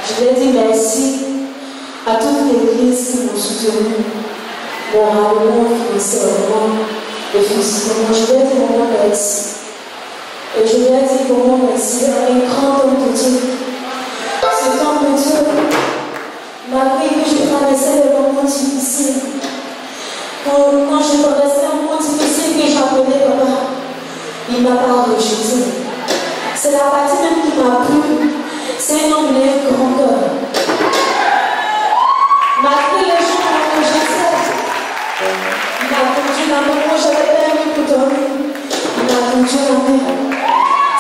Je voulais dire merci à toute l'église qui m'ont soutenu, moralement, financièrement et physiquement. Je voulais dire vraiment merci. Et je voulais dire vraiment merci à un grand homme de Dieu. Cet homme de Dieu, malgré que je traversais des moments difficiles, quand je traversais un moment difficile que j'appelais papa, il m'a pas rejeté. C'est la partie même qui m'a plu. C'est un homme de grand cœur. Malgré les gens qui m'ont rejeté, il m'a conduit dans le moment où j'avais permis pour dormir. Il m'a conduit dans le monde.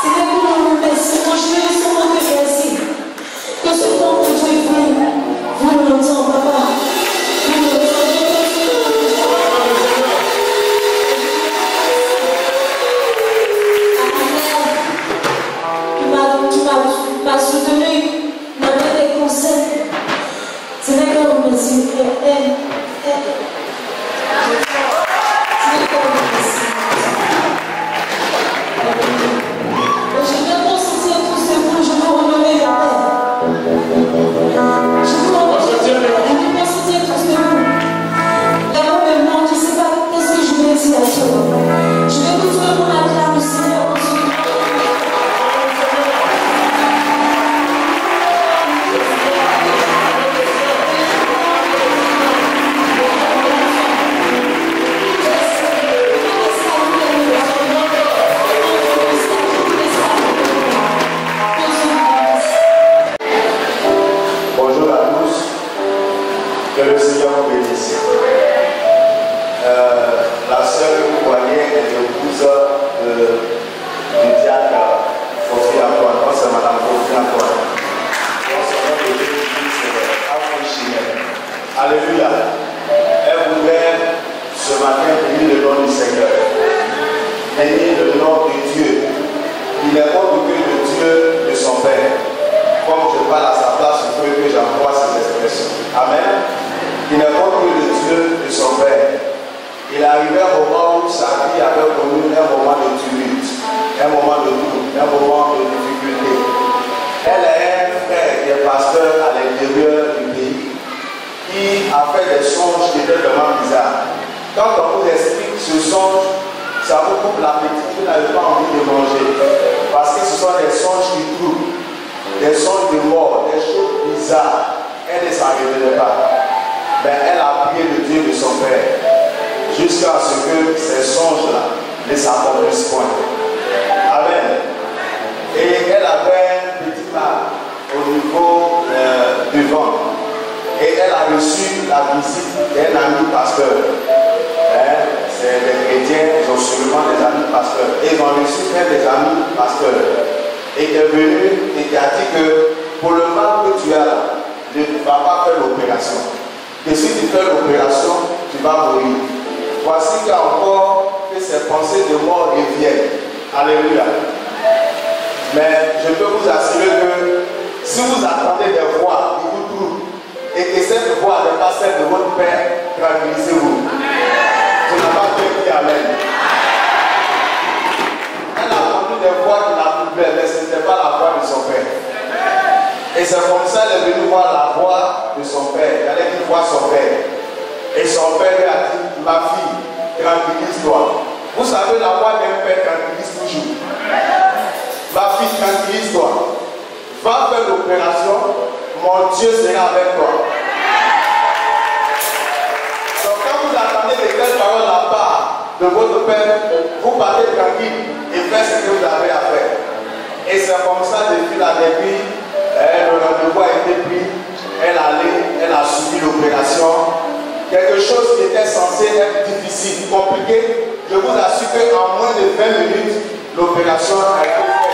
C'était pour le remercier. Moi, je vais seulement te remercier. Que ce temps que Dieu vous l'entendez, papa. Vous l'entendez. Tu m'as soutenu, m'a donné des conseils. C'est vrai que vous me dites, je viens consentir tous ces mots, je vous remets la paix. Je vous remets consentir tous ces mots. Et moi-même, je ne sais pas qu'est-ce que je vais dire à Dieu. Je vais vous trouver mon acclame, le Seigneur. Que le Seigneur vous bénisse. La sœur Poignet est l'épouse du diacre Kofi Antoine. Moi, c'est Madame Kofi Antoine. Alléluia. Elle voudrait ce matin bénir le nom du Seigneur. Bénir le nom de Dieu. Il n'est pas que le Dieu de son Père. Comme je parle à sa place, il faut que j'emploie ces expressions. Amen. Il n'est pas que le Dieu de son Père. Il est arrivé un moment où sa vie avait connu un moment de tumulte, un moment de doute, un moment de difficulté. Elle a un frère qui est pasteur à l'intérieur du pays, qui a fait des songes qui étaient vraiment bizarres. Quand on vous explique ce songe, ça vous coupe l'appétit, vous n'avez pas envie de manger. Parce que ce sont des songes qui troublent, des songes de mort, des choses bizarres. Elle ne s'en révélait pas. Mais elle a prié le Dieu de son Père jusqu'à ce que ces songes-là ne s'accomplissent point. Amen. Et elle avait un petit mal au niveau du ventre. Et elle a reçu la visite d'un ami pasteur. C'est les chrétiens, ils ont sûrement des amis pasteurs. Et ils ont reçu un des amis pasteurs. Et il est venu et il a dit que pour le mal que tu as là, ne va pas faire l'opération. Et si tu fais l'opération, tu vas mourir. Voici qu'encore que ces pensées de mort reviennent. Alléluia. Mais je peux vous assurer que si vous attendez des voix qui vous trouvent et que cette voix n'est pas celle de votre Père, tranquillisez-vous. Tu n'as pas dit Amen. Elle a entendu des voix qui la troublaient, mais ce n'était pas la voix de son Père. Et c'est comme ça qu'elle est venue voir la voix de son père. Elle allait voir son père. Et son père lui a dit, ma fille, tranquillise-toi. Vous savez, la voix d'un père tranquillise toujours. Ma fille, tranquillise-toi. Va faire l'opération, mon Dieu sera avec toi. Donc quand vous attendez de telles paroles de la part de votre père, vous partez tranquille et faites ce que vous avez à faire. Et c'est comme ça depuis la début. Le rendez-vous a été pris, elle a subi l'opération. Quelque chose qui était censé être difficile, compliqué, je vous assure qu'en moins de 20 minutes, l'opération a été faite.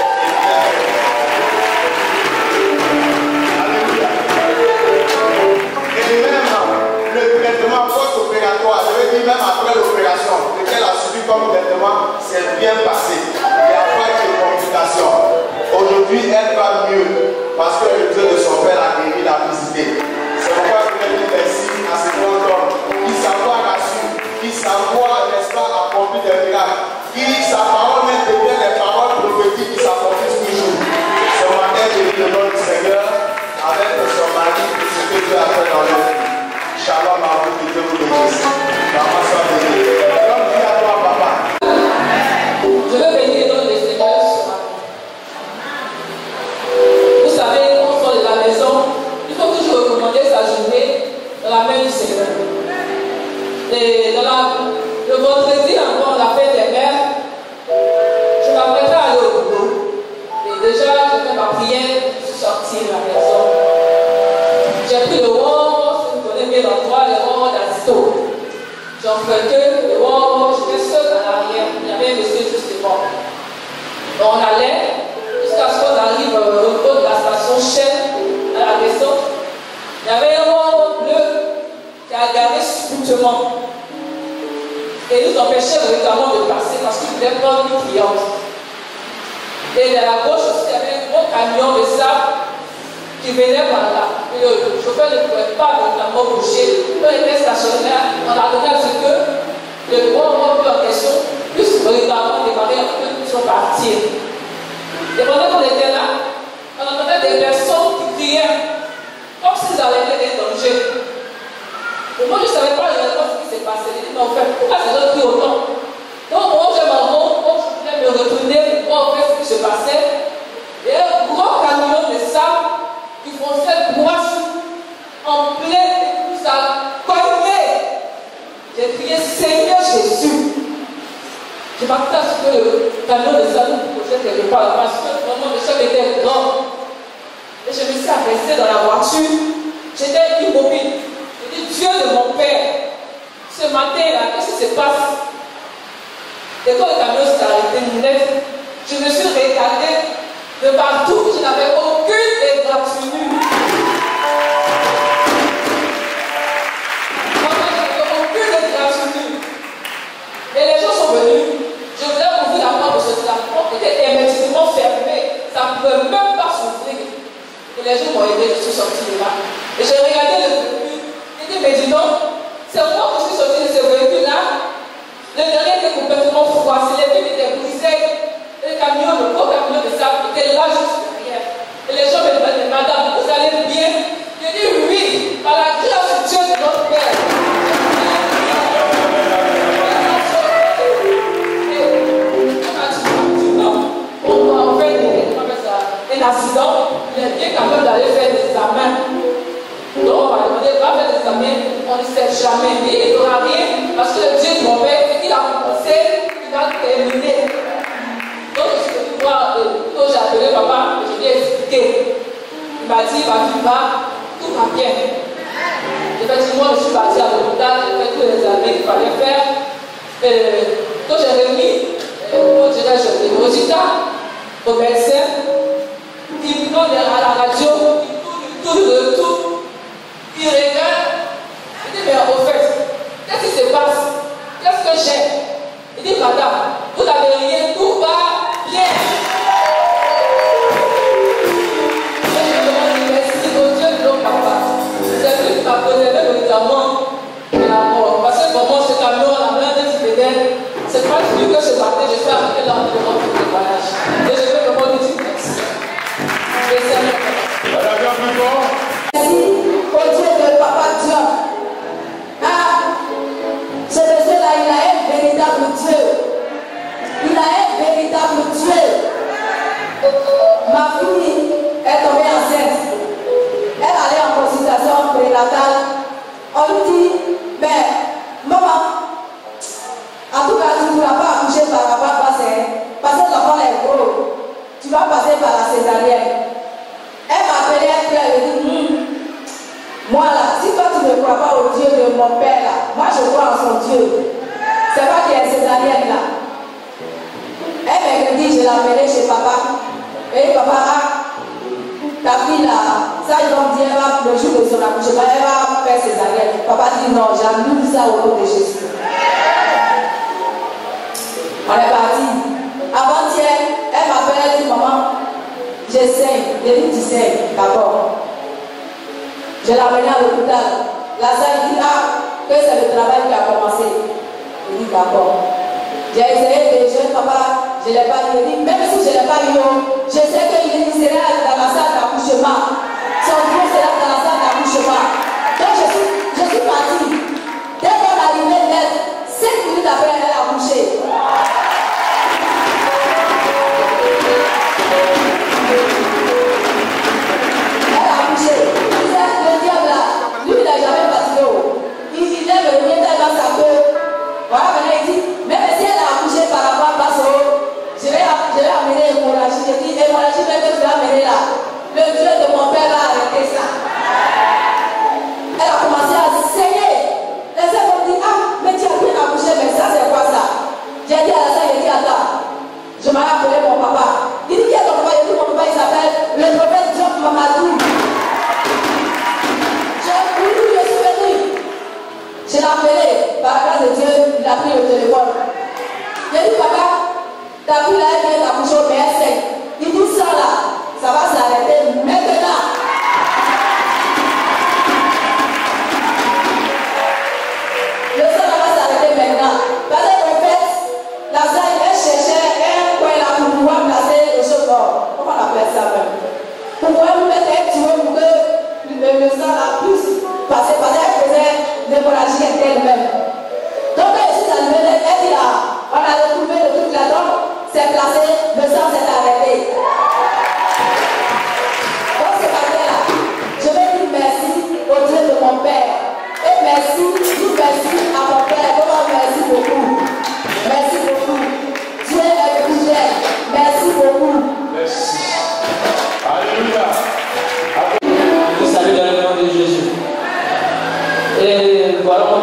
Alléluia. Et même le traitement post-opératoire, je veux dire même après l'opération, ce qu'elle a subi comme traitement, c'est bien passé. Il n'y a pas eu de complications. Aujourd'hui, elle va mieux. Parce que le Dieu de son Père a guéri, l'a visité. C'est pourquoi je veux dire merci à ce grand homme qui savoir rassurer, qui savoir, n'est-ce pas, accomplir des miracles, qui sa parole même devient des paroles prophétiques qui s'accomplissent toujours. Ce matin, je dis le nom du Seigneur avec le le vendredi, avant la fête des mères, je m'apprêtais à aller au boulot. Et déjà, j'ai fait ma prière, je suis sortie de la maison. J'ai pris le wall, si vous connaissez bien l'endroit, le wall d'Azisto. J'ai emprunté le wall, j'étais seule à l'arrière. Il y avait un monsieur juste devant. On allait jusqu'à ce qu'on arrive au niveau de la station Shell, à la descente. Il y avait un wall bleu qui a gardé subitement. Et nous empêchait régulièrement de passer parce qu'il voulait prendre une cliente. Et à la gauche aussi, il y avait un gros camion de sable qui venait par là. Et le chauffeur ne pouvait pas notamment bouger. Quand il était stationné là, on a donné à ce que le gros bleu en question puisse régulièrement démarrer un peu pour partir. Et pendant qu'on était là, on entendait des personnes qui criaient comme s'ils allaient être des dangers. Et moi, je ne savais pas réellement ce qui s'est passé. Je dis, mais en fait, pourquoi ces gens crient autant? Donc, moi, j'ai ma maman, je voulais me retourner pour voir en fait ce qui se passait. Et un gros camion de sable qui fonçait droit en plein, et ça cognait. J'ai crié, Seigneur Jésus. Je m'attendais à ce que le camion de sable nous projetait quelque part parce que vraiment le choc était grand. Et je me suis arrêtée dans la voiture. J'étais immobile. Dieu de mon Père, ce matin-là, qu'est-ce qui se passe? Et quand le camion s'est arrêté net, je me suis regardée de partout, je n'avais aucune égratignure. Aucune égratignure. Et les gens sont venus. Je voulais ouvrir la porte de ce la porte était hermétiquement fermée. Ça ne pouvait même pas s'ouvrir. Et les gens m'ont aidé, je suis sortie de là. Et j'ai regardé le véhicule. Mais dis donc, c'est moi qui suis sorti de ce véhicule-là. Le dernier était complètement froissé, les villes étaient brisées. Et le camion, le gros camion de sable était là juste derrière. Et les gens me demandaient, madame, vous allez bien? Je dis oui, par la grâce de Dieu de notre Père. On doit faire un accident, il est bien capable d'aller faire des examens. Donc on va demander, va faire des examens, on ne sait jamais. Mais il ne fera rien parce que le Dieu de mon Père, ce qu'il a commencé, il va terminer. Donc je suis venu voir, quand j'ai appelé papa, je lui ai expliqué. Il m'a dit, tu vas, tout va bien. Effectivement, je suis parti à l'hôpital, j'ai fait tous les examens qu'il fallait faire. Quand j'ai remis, les résultats au médecin, il prend à la radio, il tourne, il regarde, il dit, mais au fait, qu'est-ce qui se passe? Qu'est-ce que j'ai? Il dit, madame, vous n'avez rien, tout va bien. Et je me demande, merci au Dieu de nos papas. C'est lui qui m'a préservé notamment de la mort. Parce que pour moi, ce camion, la main de Fidèle, c'est pas plus que ce matin, je suis arrivé là devant le témoignage. Et je veux vraiment lui dire merci. Merci au Dieu de Papa Dieu. Ah, ce monsieur-là, il a un véritable Dieu. Il a un véritable Dieu. Ma fille est tombée enceinte. Elle allait en consultation prénatale. On lui dit, mais maman, en tout cas, tu ne pourras pas accoucher par la voie basse, parce que l'enfant est gros. Tu vas passer par la césarienne. Elle m'a appelé, elle dit, moi là, si toi tu ne crois pas au Dieu de mon père là, moi je crois en son Dieu. C'est pas qu'il y a césarienne là. Elle m'a dit, je l'ai amenée chez papa. Et papa, ta fille là, ça ils vont dire, le jour de son accouchement, elle va faire césarienne. Papa dit non, j'annule ça au nom de Jésus. On est parti. Avant-hier, elle m'appelle, elle dit, maman, j'essaie. J'ai dit, tu sais, d'accord. Je l'ai amené à l'hôpital. La salle dit, que c'est le travail qui a commencé. Je dis, d'accord. J'ai essayé de jeune papa, je ne l'ai pas eu. Même si je ne l'ai pas eu, je sais qu'il sera dans la salle d'accouchement. Son Dieu sera dans la salle d'accouchement. Donc je suis partie. Dès qu'on est arrivé net, 5 minutes après, elle a accouché. Elle a accouché. Le diable là, lui il n'a jamais fatigué. Il lève le pied dans sa queue.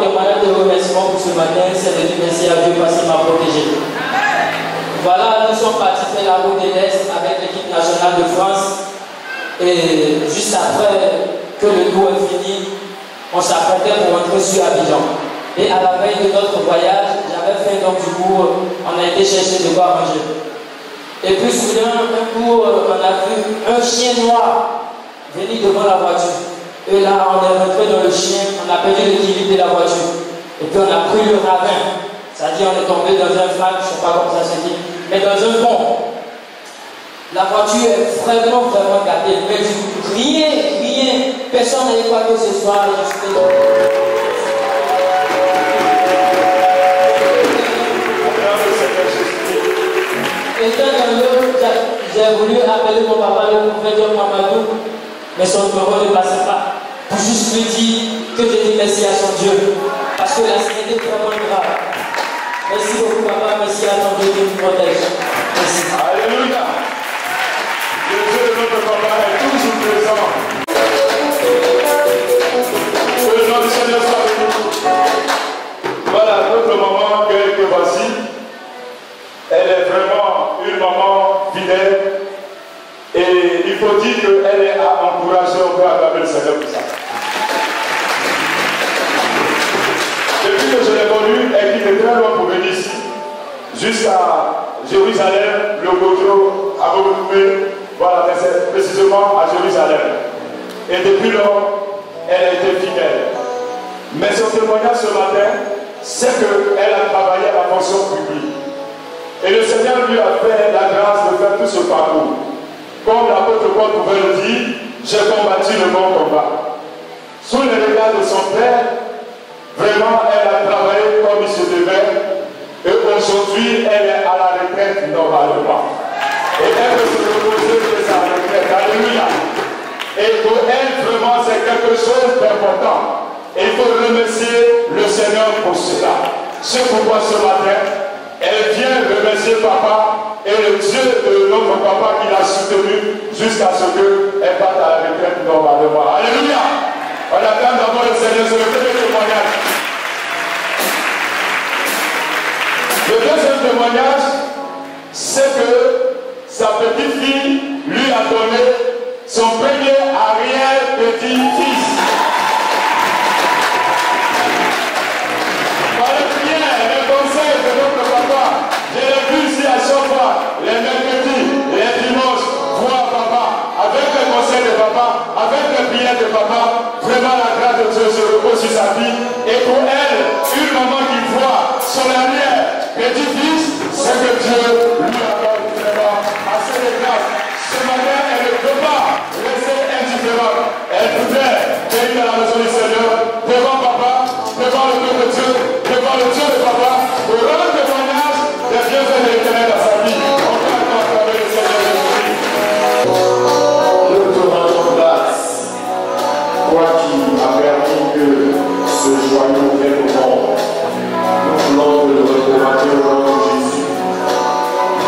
témoignage de remerciement pour ce matin, c'est de dire merci à Dieu parce qu'il m'a protégé. Voilà, nous sommes partis faire la route de l'Est avec l'équipe nationale de France. Et juste après que le tour est fini, on s'apprêtait pour rentrer sur Abidjan. Et à la veille de notre voyage, j'avais faim, donc du coup, on a été chercher de quoi manger. Et puis soudain, un coup, on a vu un chien noir venir devant la voiture. Et là, on est rentré dans le chien, on a perdu l'équilibre de la voiture. Et puis on a pris le ravin. C'est-à-dire, on est tombé dans un flac, je ne sais pas comment ça se dit, mais dans un pont. La voiture est vraiment gâtée. Mais du coup, rien, personne n'a eu quoi que ce soit. Et j'ai voulu appeler mon papa, le prophète Mamadou, mais son numéro ne passait pas. Pour juste lui dire que je dis merci à son Dieu. Parce que la scène est vraiment grave. Merci beaucoup, papa. Merci à ton Dieu qui nous protège. Merci. Alléluia. Le Dieu de notre papa est toujours présent. Que le nom du Seigneur soit avec nous. Voilà, notre maman, que voici. Elle est vraiment une maman fidèle. Et il faut dire qu'elle est à encourager, on peut acclamer le Seigneur pour ça. Depuis que je l'ai connue, elle quitte très loin pour venir ici, jusqu'à Jérusalem, le Godro, à Bogoumé, voilà, c'est précisément à Jérusalem. Et depuis lors, elle a été fidèle. Mais son témoignage ce matin, c'est qu'elle a travaillé à la fonction publique. Et le Seigneur lui a fait la grâce de faire tout ce parcours. Comme l'apôtre Paul pouvait le dire, j'ai combattu le bon combat. Sous les regards de son père, vraiment, elle a travaillé comme il se devait. Et aujourd'hui, elle est à la retraite normalement. Et elle veut se reposer de sa retraite. Alléluia. Et pour elle, vraiment, c'est quelque chose d'important. Et il faut remercier le Seigneur pour cela. C'est pourquoi ce matin, elle vient remercier papa et le Dieu de notre papa qui l'a soutenu jusqu'à ce qu'elle parte à la retraite normalement. Alléluia. On attend d'abord le Seigneur sur le premier témoignage. Le deuxième témoignage, c'est que sa petite fille lui a donné son premier arrière-petit-fils. Par le prière, les conseils de notre papa, je l'ai vu ici à chaque fois, les mercredis, les dimanches, voir papa, avec les conseils de papa, avec les prières de papa, vraiment la grâce de Dieu se repose sur sa vie. Et pour elle, une maman qui voit son arrière-petit-fils, c'est que Dieu lui accorde vraiment assez de grâce. Ce matin, elle ne peut pas rester indifférente. Elle voudrait venir à la maison du Seigneur, devant papa, devant le Dieu de Dieu, devant le Dieu de papa, pour rendre témoignage des bienfaits de l'Éternel dans sa vie. On peut acclamer le Seigneur Jésus-Christ. Nous te rendons grâce, toi qui as permis que ce joyau vienne au monde. Nous voulons te le recommander au nom de Jésus.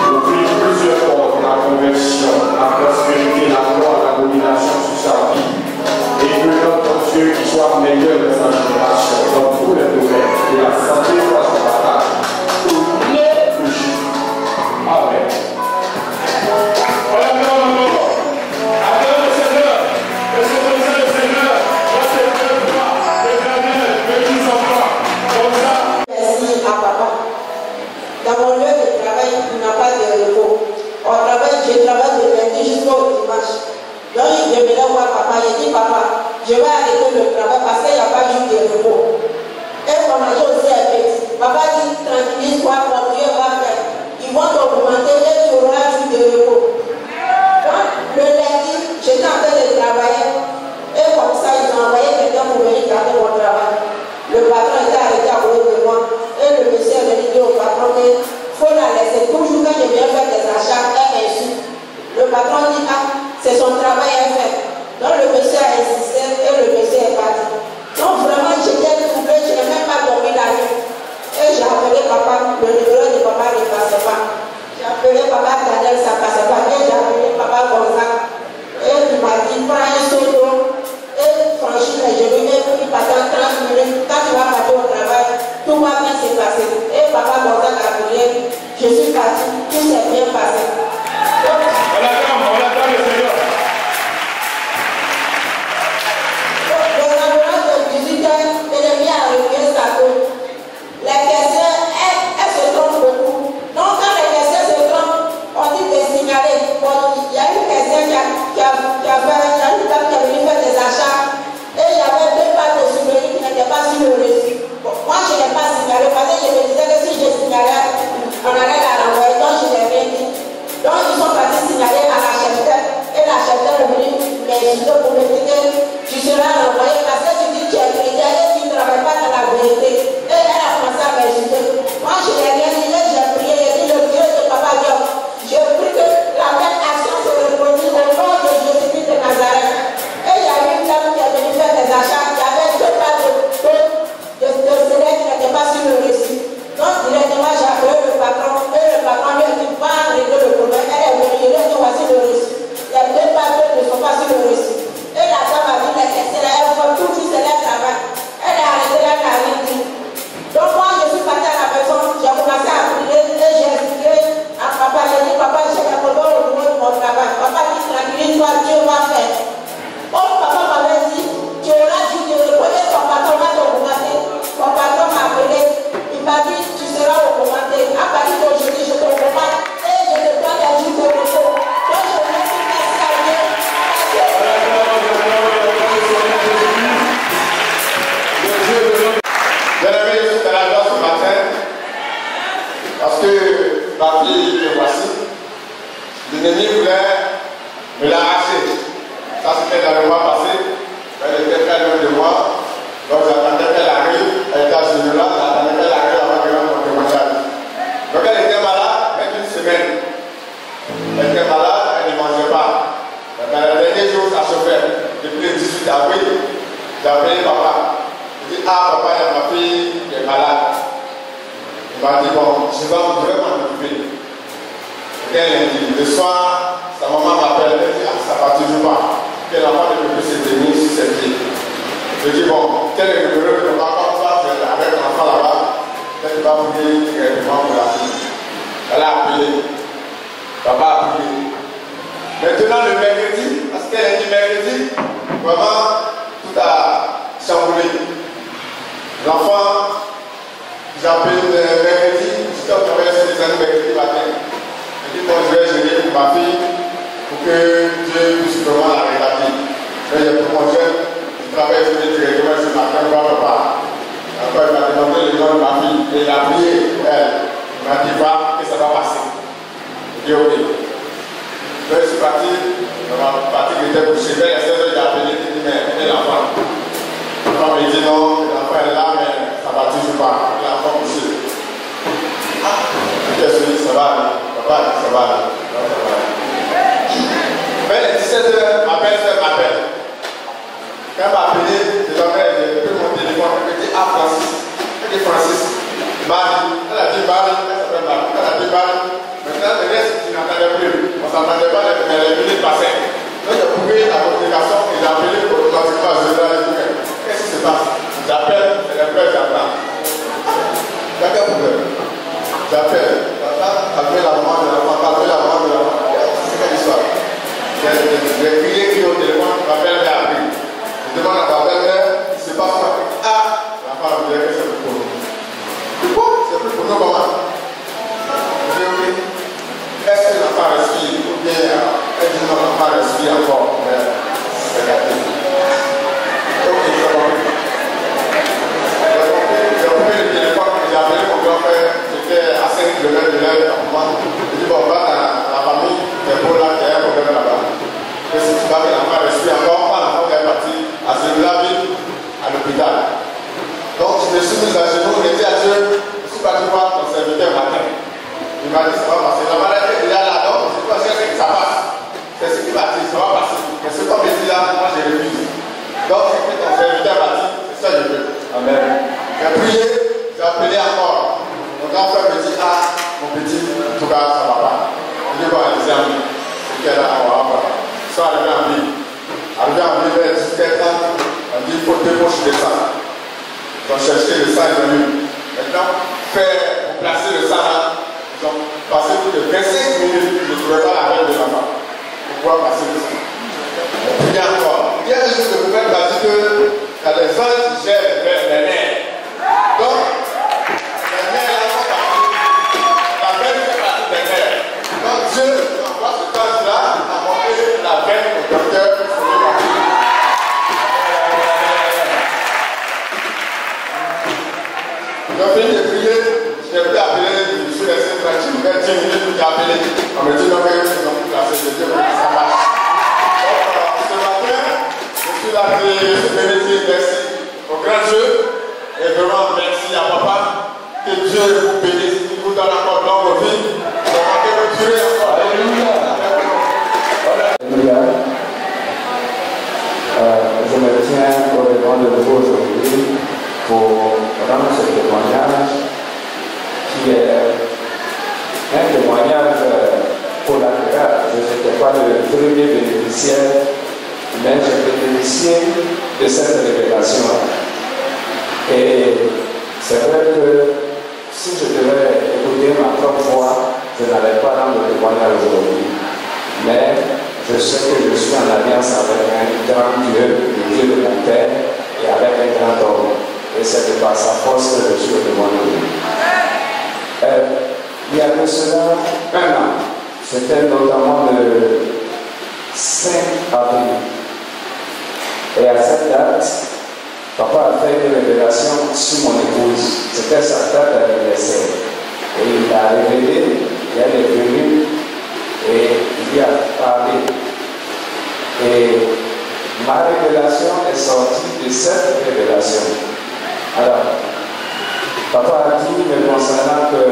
Ouvrir plusieurs portes, la conversion, la prospérité, la gloire, la domination sur sa vie. Et que notre Dieu qui soit meilleur de sa génération dans tous les domaines. Et la santé soit son partage. Au nom de Jésus. Amen. Merci à papa. Dans mon lieu de travail, il n'y a pas de repos. Je travaille de lundi jusqu'au dimanche. Donc je venais voir papa, j'ai dit papa, je vais arrêter le travail parce qu'il n'y a pas de jour de repos. Et mon agent aussi a fait. Papa dit tranquillise-toi, mon Dieu va faire. Ils vont t'augmenter et tu auras un jour de repos. Donc le lundi, j'étais en train de travailler. Et comme ça, ils ont envoyé quelqu'un pour venir garder mon travail. Le patron était arrêté à côté de moi. Et le monsieur est venu dire au patron qu'il faut la laisser. Toujours quand je viens faire des achats, elle insulte. Le patron dit ah, c'est son travail à faire. Donc le monsieur a insisté et le monsieur est parti. Donc vraiment, j'étais troublée, je n'ai même pas dormi la nuit. Et j'ai appelé papa, le numéro de papa ne passait pas. J'ai appelé papa Daniel, ça ne passait pas. Et j'ai appelé papa Gonzague. Et il m'a dit, prends un seau d'eau et franchis les genoux et puis partant 30 minutes. Quand tu vas partir au me dit que tu seras envoyé parce que tu dis que tu es chrétien et tu ne travailles pas dans la vérité. Et elle a commencé à m'insulter. Moi, je n'ai rien dit, j'ai prié, j'ai dit le Dieu de Papa Dieu. Je prie que la même action se reproduise au nom de Jésus-Christ de Nazareth. Et il y a une dame qui est venue faire des achats, qui avait 2 pas de célèbre qui n'était pas sur le reçu. Donc, directement, j'ai appelé le patron. Et le patron lui a dit, va régler le problème. Elle est venue, il a dit, voici le reçu. Les 2 pas ne sont pas sur le reçu. Et la femme a dit, mais qu'est-ce qu'elle a? Elle fait toujours c'est leur travail. Elle est arrêtée, elle n'a rien dit. Donc, moi, je suis partie à la maison, j'ai commencé à prier et j'ai expliqué à papa. J'ai dit, papa, j'ai un problème au niveau de mon travail. Papa dit, tranquille-toi, Dieu va faire. Oh, papa m'avait dit, tu auras dû te reposer, ton patron va t'augmenter. Mon patron m'a appelé, il m'a dit, tu seras augmenté. À partir d'aujourd'hui, je t'augmente et je te donne des jours de repos. Donc, je vous dis merci à Dieu. Bien-aimé, je suis à la joie ce matin parce que ma fille que voici, l'ennemi voulait me l'arracher. Ça c'était dans le mois passé, elle était très loin de moi, donc j'attendais qu'elle arrive, elle était à ce là, j'attendais qu'elle arrive avant que l'on me témoignage. Donc elle était malade, mais une semaine. Elle était malade, elle ne mangeait pas. Dans le dernier jour, ça se fait, depuis le 18 avril, j'ai appelé papa. Il dit, ah papa, il y a ma fille qui est malade. Il m'a dit, bon, je vais m'en occuper. C'était lundi. Le soir, sa maman m'appelle, elle dit, ah, ça va toujours pas. Qu'elle n'a pas de plus se tenir sur ses pieds. Je dis, bon, quel est le numéro de mon papa? Avec l'enfant là-bas, elle va vous dire directement pour la fille. Elle a appelé. Papa a appelé. Maintenant, le mercredi, parce qu'elle a dit mercredi, vraiment, tout a chamboulé. L'enfant, j'ai appelé mercredi, j'étais au travail sur les années mercredi matin. Je dis, bon, je vais gérer pour ma fille, pour que Dieu puisse vraiment la rétablir. Mais j'ai pris mon jeune, je travaille sur les directement ce matin, voir papa. Après, il m'a demandé le nom de ma fille, et il a prié pour elle. Il m'a dit, va, que ça va passer. Je dis, ok. Je suis parti, ma partie qui était couchée, vers les 16h, j'ai appelé, j'ai dit, mais elle est l'enfant. L'enfant me dit non, l'enfant est là, mais ça ne va toujours pas. L'enfant couché. Ah, qu'est-ce que ça va aller? Papa, ça va aller. Mais les 17h, ma belle-sœur m'appelle. Quand elle m'a appelé, j'ai pris mon téléphone, elle me dit, ah Francis. Elle dit Francis. Marie. Elle a dit Marie, elle s'appelle Marie. Elle a dit Marie. Maintenant, le reste, tu n'entendais plus. On ne s'entendait pas, mais les minutes passaient. Donc, j'ai coupé la communication et j'ai appelé automatiquement à Zéla. Qu'est-ce qui se passe? J'appelle, et après j'attends. Il y a quel problème? J'appelle. Appelle la maman de l'enfant, appelle la maman de l'enfant. C'est quelle histoire? J'ai crié au téléphone, ma belle-mère a pris. Je demande à ma belle-mère, il se passe quoi? Ah, l'enfant me dit que c'est plus pour nous. Pourquoi? C'est plus pour nous comment? Je dis ok. Est-ce que l'enfant respire? Ou bien elle dit non, l'enfant respire encore. Mais c'est gâté. Ok, j'ai compris. J'ai coupé le téléphone et j'ai appelé mon grand-père. J'étais à 5 km de là à moi. J'ai dit bon, va dans la famille, des beaux là, il y a un problème là-bas. Et si tu vas que l'enfant respire encore, pas l'enfant qui est parti à Zéla-Ville, à l'hôpital. Donc je me suis mis à genoux, j'ai dit à Dieu, je suis parti voir ton serviteur matin. Il m'a dit ça va passer. La maladie est déjà là, donc c'est pas chercher que ça passe. C'est ce qui va dire, ça va passer. Mais ce qu'on me dit là, moi j'ai refusé. Donc c'est que ton serviteur m'a dit, c'est ça que je veux. Amen. J'ai prié, j'ai appelé encore. Mon grand frère me dit, ah, mon petit, en tout cas, ça ne va pas. Je dis, bon, les amis, c'est qu'elle a, on va voir. Ils sont arrivés en ville. Arrivé en ville vers 18h30, on dit, il faut débaucher le sang. Ils ont cherché le sang, ils ont eu. Maintenant, pour placer le sang là, ils ont passé plus de 25 minutes, je ne trouvais pas la veille de l'enfant pour pouvoir passer le sang. On prie encore. Il y a des choses que vous faites, parce que les anges gèrent les nerfs. Donc, les nerfs là sont partis. La veine fait partie des nerfs. Donc, Dieu envoie ce temps-là à montrer la veine au docteur pour sauver ma fille. J'ai fini de prier, je n'ai plus appelé, je suis resté tranquille, vers 10 minutes, j'ai appelé. On me dit non, mais ils ont plus placé, je dis que ça marche. Donc, ce matin, merci au grand Dieu. Et vraiment, merci à papa. Que Dieu vous bénisse, qu'il vous donne encore longue vie. Que vous durez encore. Alléluia. Alléluia. Je me tiens au devant de vous aujourd'hui pour rendre ce témoignage qui est un témoignage collatéral. Je n'étais pas le premier bénéficiaire, mais j'ai bénéficié de cette révélation. Et c'est vrai que si je devais écouter ma propre voix, je n'allais pas rendre le témoignage aujourd'hui. Mais je sais que je suis en alliance avec un grand Dieu, le Dieu de mon Père, et avec un grand homme. Et c'est de par sa force que je suis au devant de lui. Il y a de cela un an, c'était notamment le 5 avril. Et à cette date, papa a fait une révélation sur mon épouse. C'était sa date d'anniversaire. Et il a révélé, et elle est venue, et il y a parlé. Et ma révélation est sortie de cette révélation. Alors, papa a dit, me concernant que,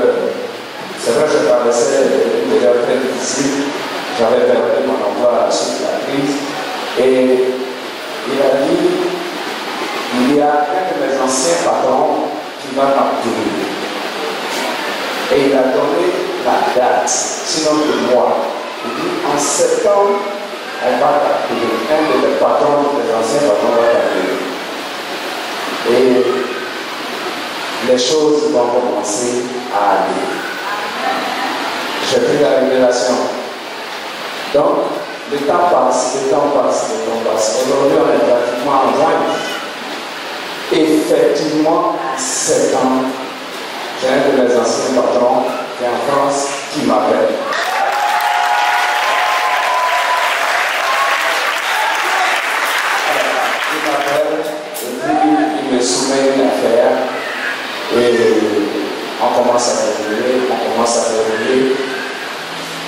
c'est vrai que je paraissais une période très difficile, j'avais perdu mon emploi suite à la crise, et il a dit, il y a un de mes anciens patrons qui va m'accueillir. Et il a donné la date, sinon le mois. Il dit, en septembre, on va t'accueillir. Un de mes patrons, des anciens patrons va t'accueillir. Et les choses vont commencer à aller. J'ai pris la révélation. Donc, le temps passe, le temps passe, le temps passe. Aujourd'hui, on est pratiquement en juin. Effectivement, 7 ans, j'ai un de mes anciens patrons qui est en France qui m'appelle. Il m'appelle et puis il me soumet une affaire et on commence à révéler,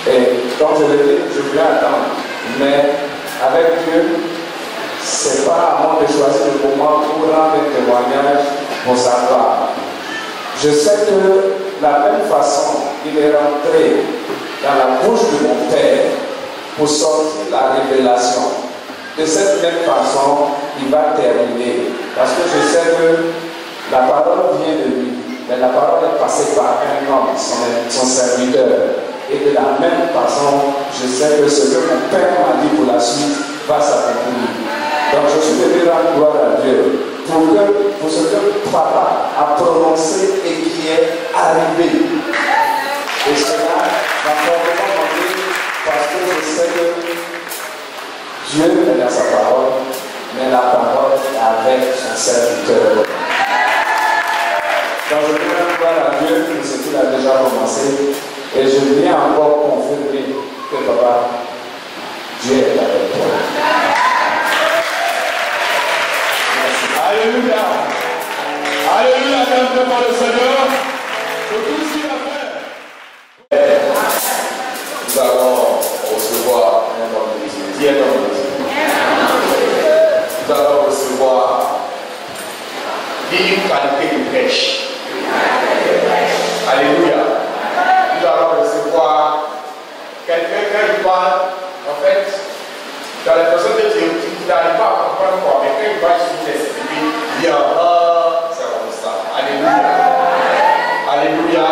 Et comme je l'ai dit, je voulais attendre, mais avec Dieu, c'est pas à moi de choisir le moment pour rendre un témoignage pour sa part. Je sais que de la même façon, il est rentré dans la bouche de mon Père pour sortir la révélation. De cette même façon, il va terminer. Parce que je sais que la parole vient de lui, mais la parole est passée par un homme, son serviteur. Et de la même façon, je sais que ce que mon Père m'a dit pour la suite va s'accomplir. Donc je suis venu rendre gloire à Dieu pour ce que papa a prononcé et qui est arrivé. Et cela va fortement m'aider parce que je sais que Dieu est dans sa parole, mais la parole est avec son serviteur. Donc je viens rendre gloire à Dieu pour ce qu'il a déjà commencé et je viens encore confirmer que papa, Dieu est avec toi. Alléluia. Alléluia, merci pour le Seigneur. C'est tout ce qu'il a fait. Nous allons recevoir un homme de Dieu. Qui est homme de Dieu? Nous allons recevoir une qualité de prêche. Alléluia. Nous allons recevoir quelqu'un qui parle, en fait, dans les personnes de Dieu, tu n'arrives pas à comprendre quoi, mais quand il va sur t'expliquer, il dit c'est comme ça. Alléluia. Alléluia.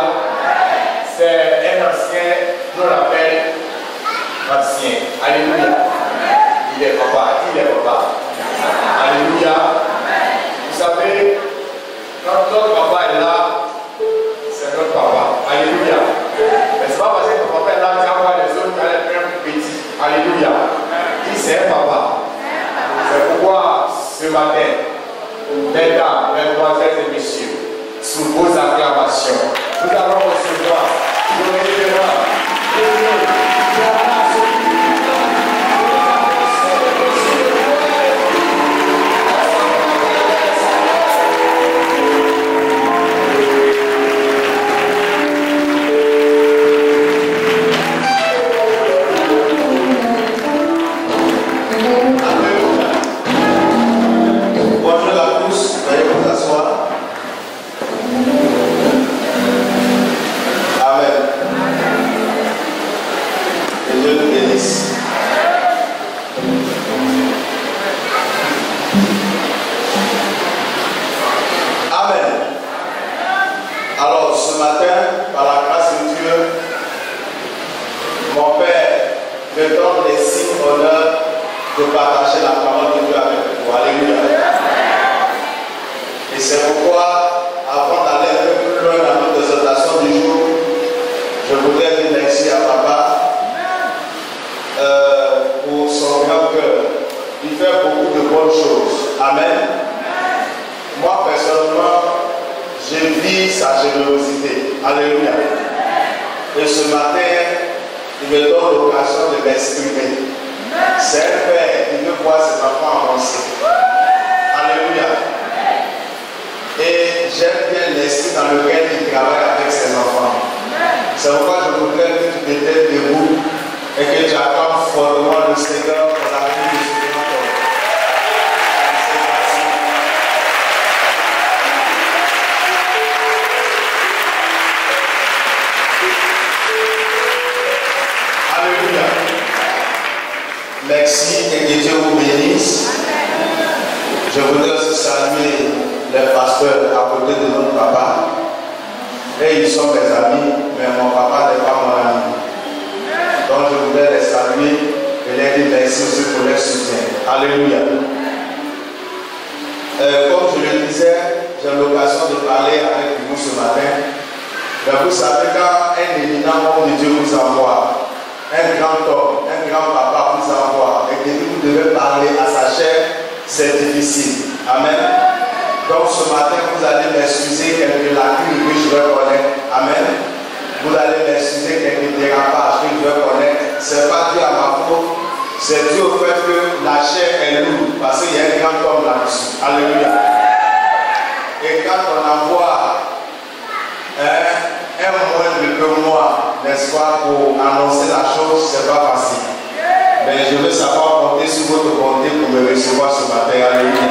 C'est un ancien, nous l'appelle ancien. Alléluia. Il est papa. Alléluia. Vous savez, quand notre papa est là, c'est notre papa. Alléluia. Mais c'est pas parce que ton papa est là, tu vas voir les autres qui allaient faire un petit. Alléluia. C'est un papa. C'est pourquoi ce matin, mesdames, mesdemoiselles et messieurs, sous vos acclamations, nous allons recevoir le révérend de partager la parole de Dieu avec vous. Alléluia. Et c'est pourquoi, avant d'aller un peu plus loin dans notre exhortation du jour, je voudrais dire merci à papa pour son grand cœur. Il fait beaucoup de bonnes choses. Amen. Moi, personnellement, je vis sa générosité. Alléluia. Et ce matin, il me donne l'occasion de m'exprimer. C'est un père qui veut voir ses enfants avancer. Alléluia. Et j'aime bien l'esprit dans lequel il travaille avec ses enfants. C'est pourquoi je voudrais que tu te têtes debout et que tu acclames fortement le Seigneur pour la vie de ce grand homme. Alléluia. Merci et que Dieu vous bénisse. Je voudrais aussi saluer les pasteurs à côté de notre papa. Et ils sont mes amis, mais mon papa n'est pas mon ami. Donc je voudrais les saluer et les dire merci aussi pour leur soutien. Alléluia. Comme je le disais, j'ai l'occasion de parler avec vous ce matin. Mais vous savez, quand un éminent homme de Dieu vous envoie, un grand homme, un grand papa vous envoie, et que vous devez parler à sa chair, c'est difficile. Amen. Donc ce matin, vous allez m'excuser quelques lacunes que je vais connaître. Amen. Vous allez m'excuser quelques dérapages que je vais connaître. Ce n'est pas dû à ma faute. C'est dû au fait que la chair est lourde. Parce qu'il y a un grand homme là-dessus. Alléluia. Et quand on envoie un moindre que moi, n'est-ce pas, pour annoncer la chose, ce n'est pas facile. Mais je veux savoir compter sur votre bonté pour me recevoir ce matin. Alléluia.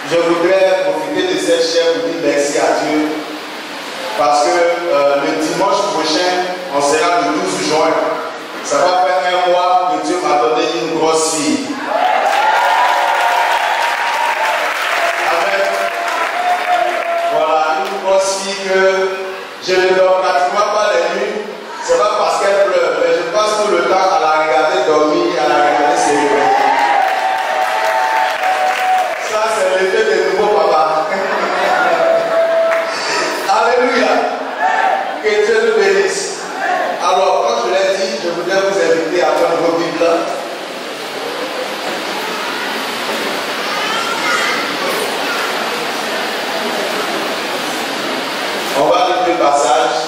Je voudrais profiter de cette chaire pour dire merci à Dieu parce que le dimanche prochain, on sera le 12 juin. Ça va faire un mois que Dieu m'a donné une grosse fille. Amen. Voilà, une grosse fille que je ne dors pratiquement pas les nuits. Ce n'est pas parce qu'elle pleure, mais je passe tout le temps à la regarder dormir, à la regarder se réveiller. Ça, c'est l'effet des nouveaux papas. Alléluia. Que Dieu nous bénisse. Alors, quand je l'ai dit, je voudrais vous inviter à prendre vos Bibles. On va lire deux passages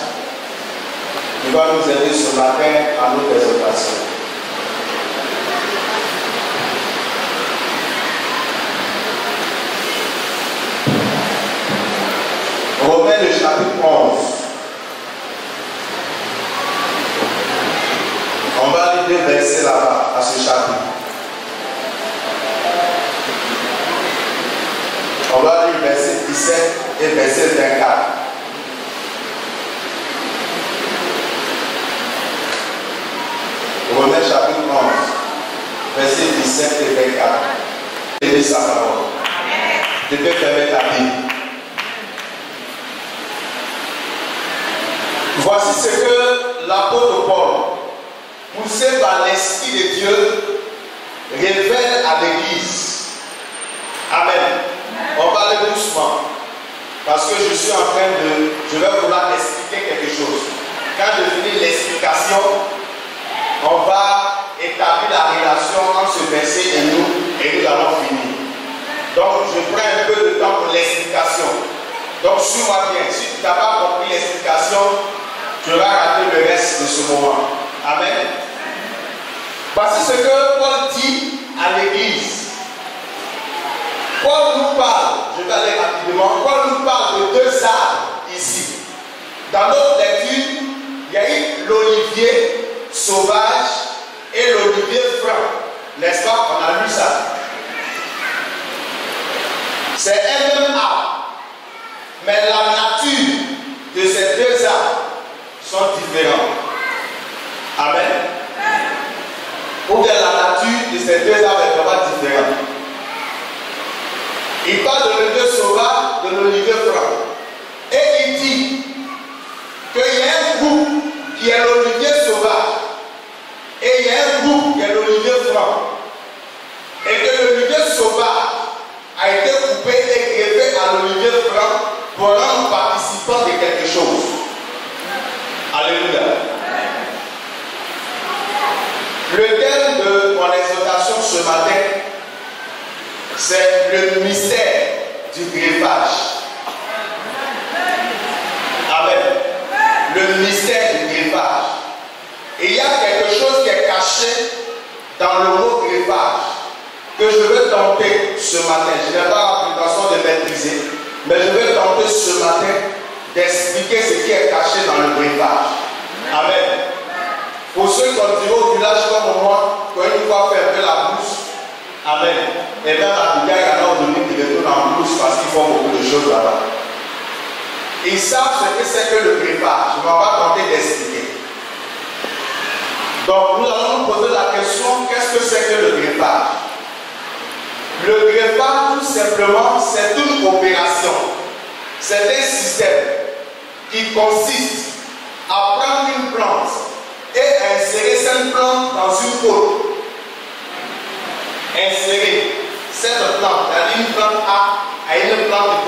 qui vont nous aider ce matin à notre exhortation. Romains le chapitre 11. On va lire deux versets là-bas, à ce chapitre. On va lire verset 17 et verset 24. Romains chapitre 11, verset 17 et 24. Et de sa parole. Tu peux fermer ta Bible. Voici ce que l'apôtre Paul, poussé par l'Esprit de Dieu, révèle à l'Église. Amen. On va aller doucement. Parce que je suis en train de... Je vais vouloir expliquer quelque chose. Quand je finis l'explication, on va établir la relation entre ce verset et nous allons finir. Donc je prends un peu de temps pour l'explication. Donc suis-moi bien. Si tu n'as pas compris l'explication, tu vas rater le reste de ce moment. Amen. Voici ce que Paul dit à l'Église. Paul nous parle, je vais aller rapidement, Paul nous parle de deux arbres ici. Dans notre lecture, il y a eu l'olivier sauvage et l'olivier franc. N'est-ce pas? On a lu ça. C'est un même arbre. Mais la nature de ces deux arbres sont différentes. Amen. Ou bien la nature de ces deux arbres est vraiment différente. Il parle de l'olivier sauvage, de l'olivier franc. Et il dit qu'il y a un groupe qui est l'olivier sauvage. est l'olivier franc et que l'olivier sauvage a été coupé et greffé à l'olivier franc pour rendre participant de quelque chose. Alléluia. Le thème de mon exhortation ce matin, c'est le mystère du greffage. Amen. Le mystère du greffage. Et il y a quelque chose qui est caché dans le mot greffage que je veux tenter ce matin. Je n'ai pas l'impression de maîtriser, mais je vais tenter ce matin d'expliquer ce qui est caché dans le greffage. Amen. Pour ceux qui ont dit au village comme moi, quand une fois fait un peu la brousse, amen. Et même à Bouga, il y en a aujourd'hui qui retournent en brousse parce qu'ils font beaucoup de choses là-bas. Ils savent ce que c'est que le greffage. Je ne vais pas tenter d'expliquer. Donc nous allons nous poser la question, qu'est-ce que c'est que le greffage? Le greffage, tout simplement, c'est une opération. C'est un système qui consiste à prendre une plante et à insérer cette plante dans une autre. Insérer cette plante, une plante A à une plante B.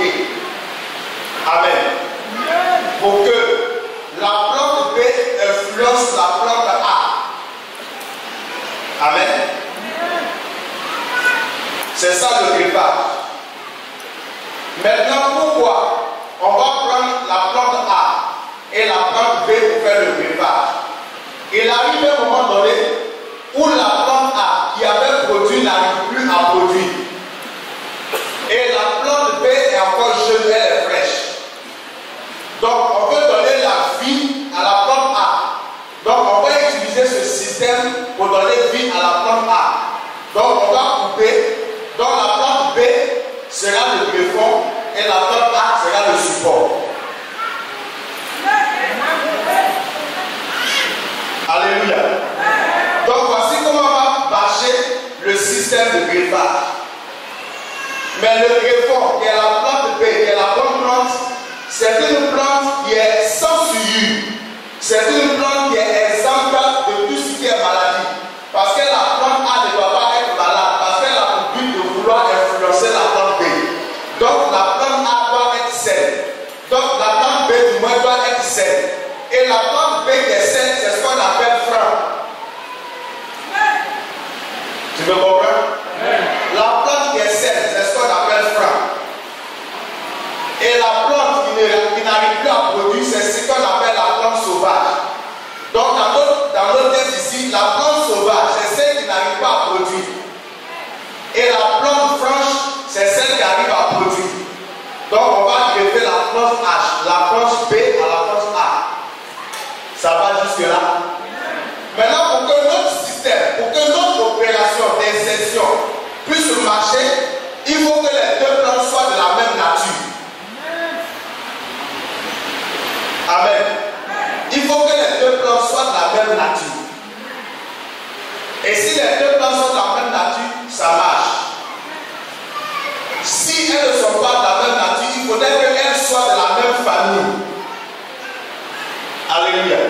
Amen. Pour que la plante B influence la plante A. Amen. C'est ça le greffage. Maintenant, pourquoi on va prendre la plante A et la plante B pour faire le greffage? Il arrive un moment donné où la plante A qui avait produit n'arrive plus à produire. Et la plante B est encore jeune, elle est fraîche. Donc on veut donner la vie à la plante A. Donc on va utiliser ce système pour donner vie à la plante A. Donc on va couper. Donc la plante B sera le greffon et la plante A sera le support. Alléluia. Donc voici comment on va marcher le système de greffage. Mais le greffon, qui est la plante B, qui est la bonne plante, c'est une plante qui est sans souillure. C'est une plante qui est exempte de tout ce qui est maladie. Parce que la plante A ne doit pas être malade, parce qu'elle a pour but de vouloir influencer la plante B. Donc la plante A doit être saine. Donc la plante B du moins doit être saine. Et la plante B qui est saine, c'est ce qu'on appelle franc. Tu me comprends? La plante qui est saine, c'est ce qu'on appelle franc. Et la plante qui n'arrive plus à produire, c'est ce qu'on appelle la plante sauvage. Donc dans notre texte ici, la plante sauvage, c'est celle qui n'arrive pas à produire. Et la plante franche, c'est celle qui arrive à produire. Donc on va greffer la plante H, la plante B à la plante A. Ça va jusque là. Maintenant, pour que notre système, pour que notre opération d'insertion puisse marcher, il faut que les deux plantes soient de la même nature. Amen. Il faut que les deux plantes soient de la même nature. Et si les deux plantes sont de la même nature, ça marche. Si elles ne sont pas de la même nature, il faudrait qu'elles soient de la même famille. Alléluia.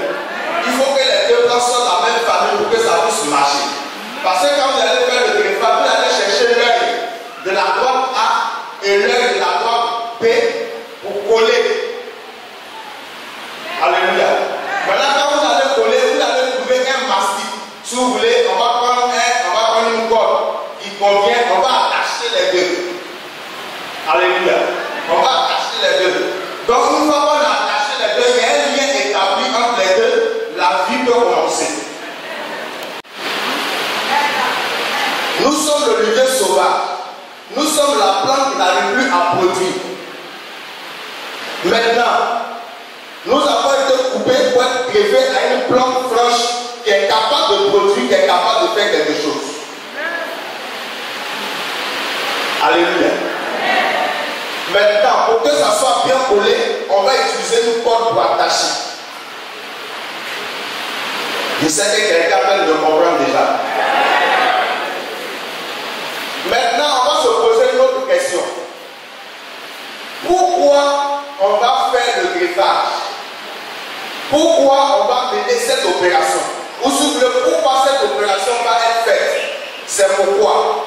Il faut que les deux plantes soient de la même famille pour que ça puisse marcher. Parce que quand vous allez faire le greffage, vous allez chercher l'œil de la droite A et l'œil de la droite B pour coller. Alléluia. Maintenant, quand vous allez coller, vous allez trouver un mastic. Si vous voulez, on va prendre une corde qui convient, on va attacher les deux. Alléluia. On va attacher les deux. Donc, une fois qu'on a attaché les deux, il y a un lien établi entre les deux, la vie peut commencer. Nous sommes le l'olivier sauvage. Nous sommes la plante qui n'arrive plus à produire. Maintenant, nous avons été coupés pour être greffés à une plante franche qui est capable de produire, qui est capable de faire quelque chose. Alléluia. Maintenant, pour que ça soit bien collé, on va utiliser une corde pour attacher. Je sais que quelqu'un vient de comprendre déjà. Maintenant, on va se poser une autre question. Pourquoi on va faire le greffage? Pourquoi on va mener cette opération? Ou si vous voulez, pourquoi cette opération va être faite. C'est pourquoi?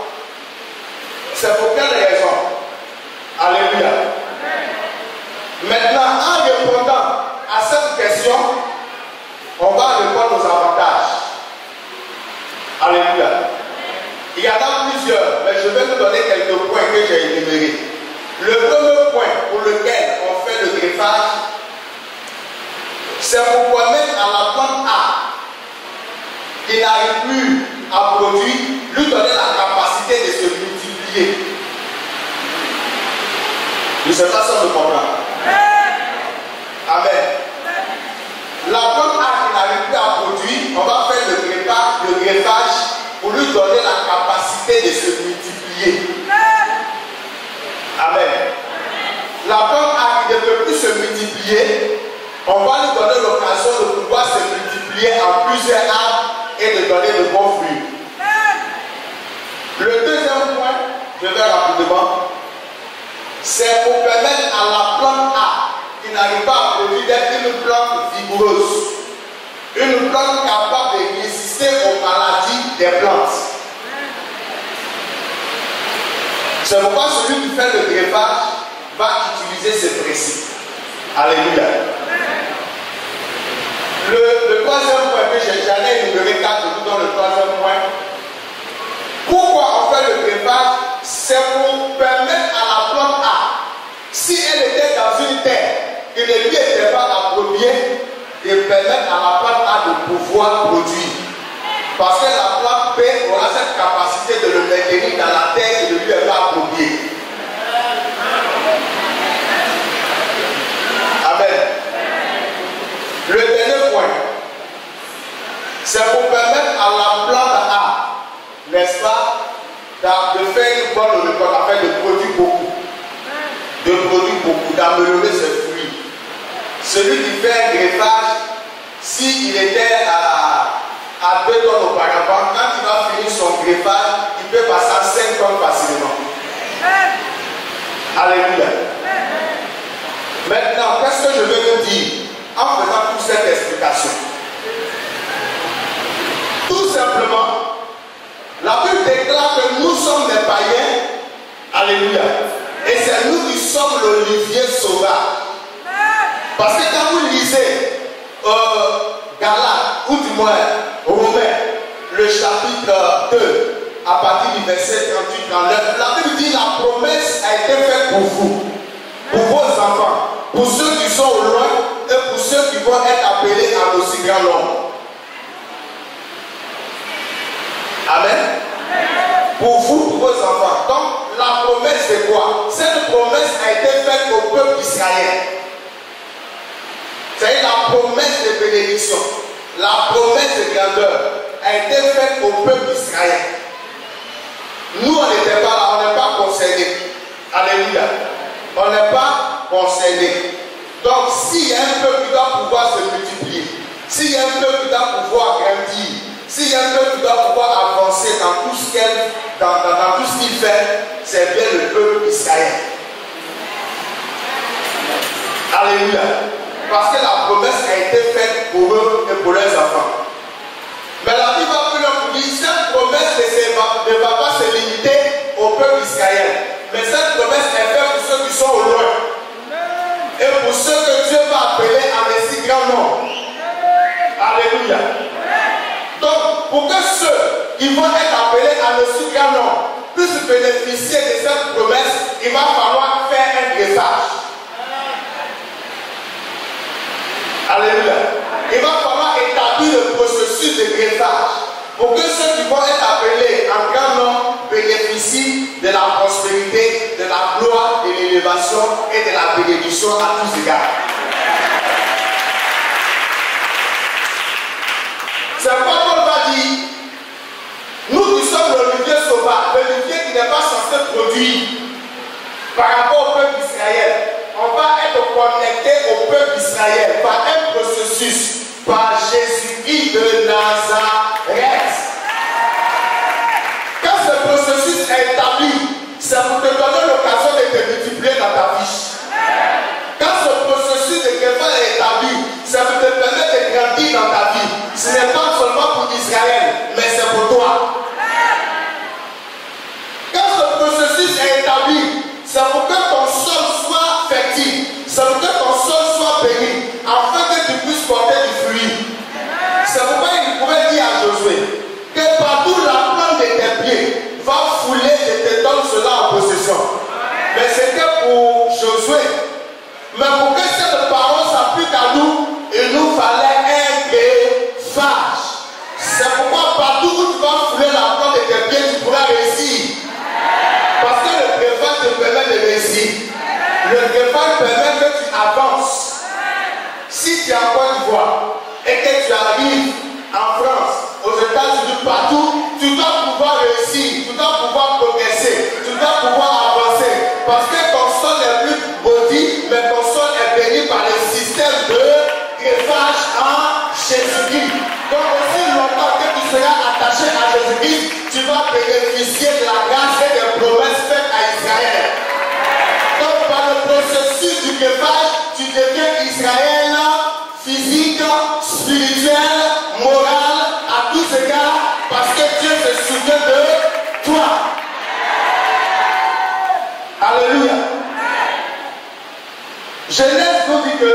C'est pour quelle raison? Alléluia. Maintenant, en répondant à cette question, on va répondre aux avantages. Alléluia. Il y en a plusieurs, mais je vais vous donner quelques points que j'ai énumérés. Le premier point pour lequel on fait le greffage, c'est pour permettre à la plante A, qui n'arrive plus à produire, lui donner la capacité de se multiplier. Je ne sais pas si on me comprend. Amen. La plante A qui n'arrive plus à produire, on va faire le greffage pour lui donner la capacité de se multiplier. Amen. La plante A qui ne peut plus se multiplier, on va lui donner l'occasion de pouvoir se multiplier en plusieurs arbres et de donner de bons fruits. Le deuxième point, je vais rapidement, c'est pour permettre à la plante A qui n'arrive pas à produire d'être une plante vigoureuse, une plante capable de résister aux maladies des plantes. C'est pourquoi celui qui fait le greffage va utiliser ce principe. Alléluia. Le troisième point que j'en ai énuméré 4, je vous donne le troisième point. Pourquoi on fait le greffage? C'est pour permettre à la plante A, si elle était dans une terre qui ne lui était pas appropriée, de permettre à la plante A de pouvoir produire. Parce que la plante B aura cette capacité de le maintenir dans la terre qui ne lui est pas appropriée. Amen. Le dernier point, c'est pour permettre à la plante A, n'est-ce pas, de faire une bonne récolte, afin de produire beaucoup. De produire beaucoup, d'améliorer ses fruits. Celui qui fait un greffage, s'il était à 2 tonnes auparavant, quand il va finir son greffage, il peut passer à 5 tonnes facilement. Alléluia. Maintenant, qu'est-ce que je vais vous dire en faisant toute cette explication? Tout simplement, la Bible déclare que nous sommes des païens. Alléluia. Et c'est nous qui sommes l'olivier sauvage. Parce que quand vous lisez Galates, ou du moins Romains, le chapitre 2, à partir du verset 38-39, la Bible dit la promesse a été faite pour vous, pour vos enfants, pour ceux qui sont au loin et pour ceux qui vont être appelés à l'aussi grand nombre. Amen. Pour vous, pour vos enfants. Donc, la promesse c'est quoi? Cette promesse a été faite au peuple d'Israël. C'est la promesse de bénédiction. La promesse de grandeur a été faite au peuple d'Israël. Nous, on n'était pas là, on n'est pas concernés. Alléluia. On n'est pas concernés. Donc, s'il y a un peuple qui doit pouvoir se multiplier, s'il y a un peuple qui doit pouvoir grandir, s'il y a un peuple qui doit pouvoir avancer dans tout ce qu'il fait, c'est bien le peuple d'Israël. Alléluia. Parce que la promesse a été faite pour eux et pour leurs enfants. Mais la Bible va plus loin pour dire cette promesse ne va pas se limiter au peuple d'Israël. Mais cette promesse est faite pour ceux qui sont au loin. Et pour ceux que Dieu va appeler à un si grand nombre. Alléluia. Donc, pour que ceux qui vont être appelés à un si grand nombre puissent bénéficier de cette promesse, il va falloir faire un greffage. Alléluia. Il va falloir établir le processus de greffage pour que ceux qui vont être appelés en grand nombre bénéficient de la prospérité, de la gloire, de l'élévation et de la bénédiction à tous égards. C'est pourquoi Paul va dire, nous qui sommes l'olivier sauvage, l'olivier qui n'est pas censé produire par rapport au peuple d'Israël, on va être connecté au peuple d'Israël par un processus, par Jésus-Christ de Nazareth. Quand ce processus est établi, ça vous donne l'occasion de te multiplier dans ta vie. Quand ce processus de greffage est établi, ça vous permet de grandir dans ta vie. Ce n'est pas seulement pour Israël, mais c'est pour toi. va fouler et te donne cela en possession. Mais c'était pour Josué. Mais pour que cette parole s'applique à nous, il nous fallait un greffage. C'est pourquoi partout où tu vas fouler la plante de tes pieds, tu pourras réussir. Parce que le greffage te permet de réussir. Le greffage permet que tu avances. Si tu es en Côte d'Ivoire et que tu arrives en France, aux États-Unis, partout, tu dois pouvoir réussir, tu dois pouvoir progresser, tu dois pouvoir avancer. Parce que ton sol est plus body, mais ton sol est béni par le système de greffage en Jésus-Christ. Donc aussi longtemps que tu seras attaché à Jésus-Christ, tu vas bénéficier de la grâce et des promesses faites à Israël. Donc par le processus du greffage, tu deviens Israël physique, spirituel, moral, à tous égards, parce que Dieu se souvient de toi. Alléluia. Genèse nous dit que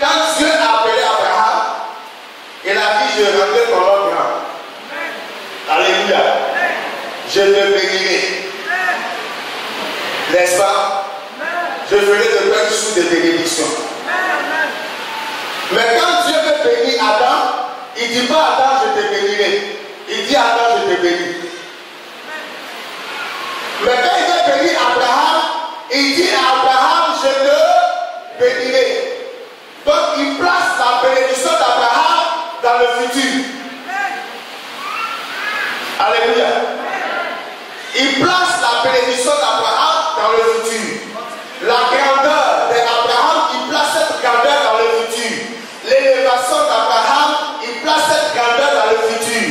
quand Dieu a appelé Abraham, il a dit: je rendrai ton nom grand. Alléluia. Je te bénirai. N'est-ce pas? Je ferai de toi une source de bénédiction. Mais quand Dieu veut bénir Adam, il ne dit pas: Adam, je te bénirai. Il dit: Adam, je te bénis. Mais quand il veut bénir Abraham, il dit à Abraham: je te bénirai. Donc il place la bénédiction d'Abraham dans le futur. Alléluia. Il place la bénédiction d'Abraham dans le futur. La grandeur d'Abraham, il place cette grandeur dans le futur. L'élévation d'Abraham, il place cette grandeur dans le futur.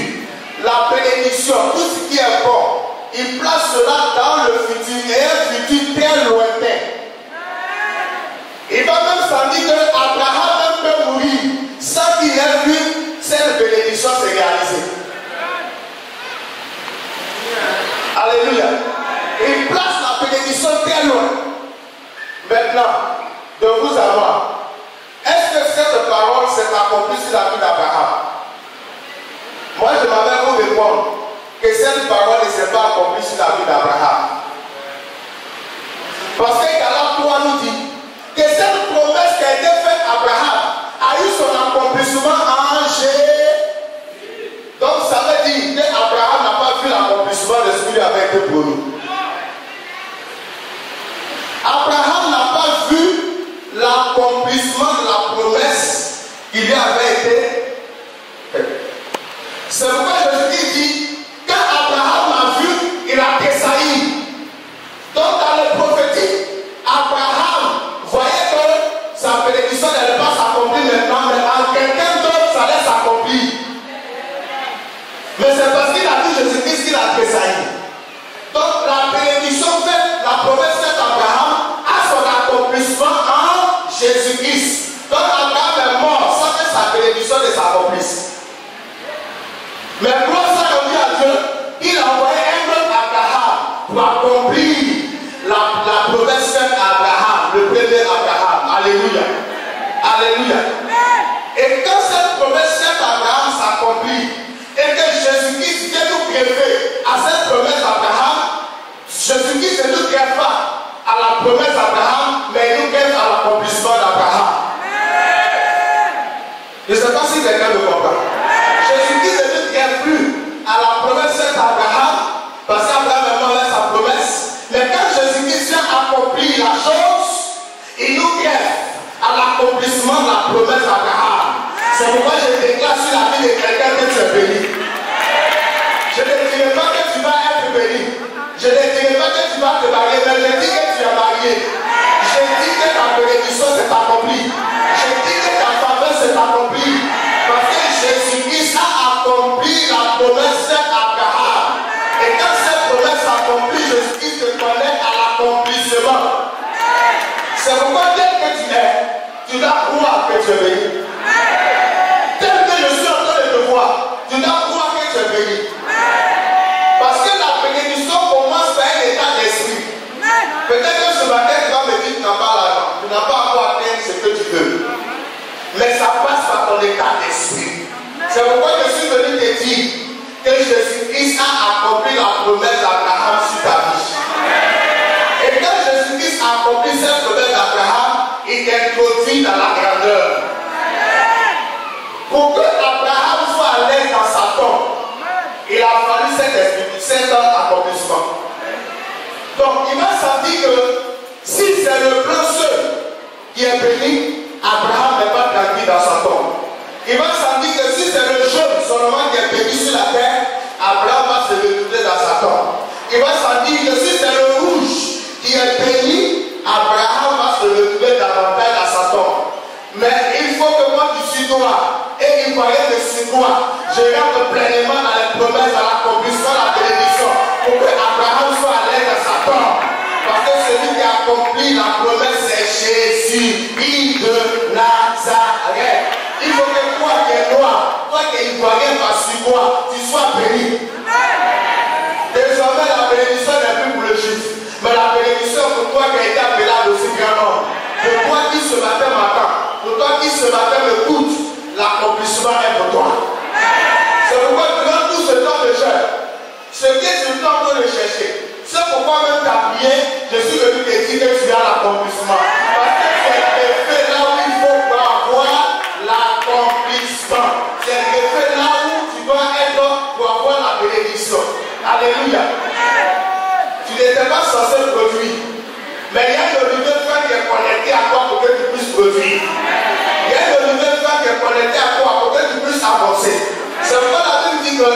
La bénédiction, tout ce qui est bon, il place cela dans le futur et un futur très lointain. Il va même s'en dire qu'Abraham peut mourir sans qu'il ait vu cette bénédiction se réaliser. Alléluia. Il place la bénédiction très loin. Maintenant, de vous à moi, est-ce que cette parole s'est accomplie sur la vie d'Abraham? Moi, je m'avais vous répondre que cette parole ne s'est pas accomplie sur la vie d'Abraham. Parce que Galates 3 nous dit que cette promesse qui a été faite à Abraham a eu son accomplissement en Jésus. Donc ça veut dire qu'Abraham n'a pas vu l'accomplissement de ce qui lui avait été promis. Abraham n'a pas vu l'accomplissement de la promesse qui lui avait été faite. C'est pourquoi Jésus dit, quand Abraham a vu, il a tressailli. Donc dans le prophétique, Abraham voyait que sa bénédiction n'allait pas s'accomplir maintenant, mais en quelqu'un d'autre, ça allait s'accomplir. Mais c'est parce qu'il a vu Jésus-Christ qu'il a tressailli. Donc la bénédiction faite, la promesse faite à Abraham a son accomplissement en Jésus-Christ. Donc Abraham est mort sans que sa bénédiction ne s'accomplisse. Mais gloire soit rendue à Dieu, il a envoyé un autre Abraham pour accomplir la promesse faite à Abraham, le premier Abraham. Alléluia. Alléluia. Et quand cette promesse faite à Abraham s'accomplit, et que Jésus-Christ vient nous greffer à cette promesse d'Abraham, Jésus-Christ ne nous greffe pas à la promesse d'Abraham, mais il nous greffe à l'accomplissement d'Abraham. Je ne sais pas si quelqu'un me comprend. Jésus-Christ ne nous greffe plus à la promesse faite à Abraham, parce qu'Abraham est mort avec sa promesse. Mais quand Jésus-Christ vient accomplir la chose, il nous greffe à l'accomplissement de la promesse d'Abraham. C'est pourquoi je déclare sur la vie de quelqu'un que tu es béni. Je ne dirai pas que tu vas être béni. Je ne dirai pas que tu vas te marier, mais je dis que tu es marié. Je dis que ta bénédiction s'est accomplie. Je dis que ta faveur s'est accomplie. Parce que Jésus-Christ a accompli la promesse faite à Abraham. cet accomplissement. Donc il va sentir que si c'est le plan seul qui est béni, Abraham n'est pas tranquille dans sa tombe. Il va sentir que si c'est le jeune seulement qui est béni sur la terre, Abraham va se retrouver dans sa tombe. Il va sentir que si c'est le rouge qui est béni, Abraham va se retrouver davantage dans sa tombe. Mais il faut que moi qui suis noir et ivoirien de Sinois, je rentre pleinement dans les promesses, dans l'accomplissement, la bénédiction, pour que Abraham soit à l'aise dans sa tombe. Parce que celui qui accomplit la promesse, c'est Jésus, fils de Nazareth. Il faut que toi qui es noir, toi qui es ivoirien par Sinois, tu sois béni. Désormais, la bénédiction n'est plus pour le juif, mais la bénédiction pour toi qui as été appelé à aussi grand nombre. Pour toi qui ce matin m'attend, pour toi qui ce matin m'écoute, l'accomplissement est pour toi. C'est pourquoi durant tout ce temps de jeûne, ce qui est tout le temps de chercher, c'est pourquoi même t'appuyer, je suis venu te dire que tu as l'accomplissement. Parce que c'est fait là où il faut avoir l'accomplissement. C'est fait là où tu dois être pour avoir la bénédiction. Alléluia. Tu n'étais pas censé produire. Mais il y a une nouvelle femme qui est connectée à toi pour que tu puisses produire. Il y a une nouvelle femme qui est connectée à toi pour que tu puisses avancer. C'est pourquoi la Bible dit que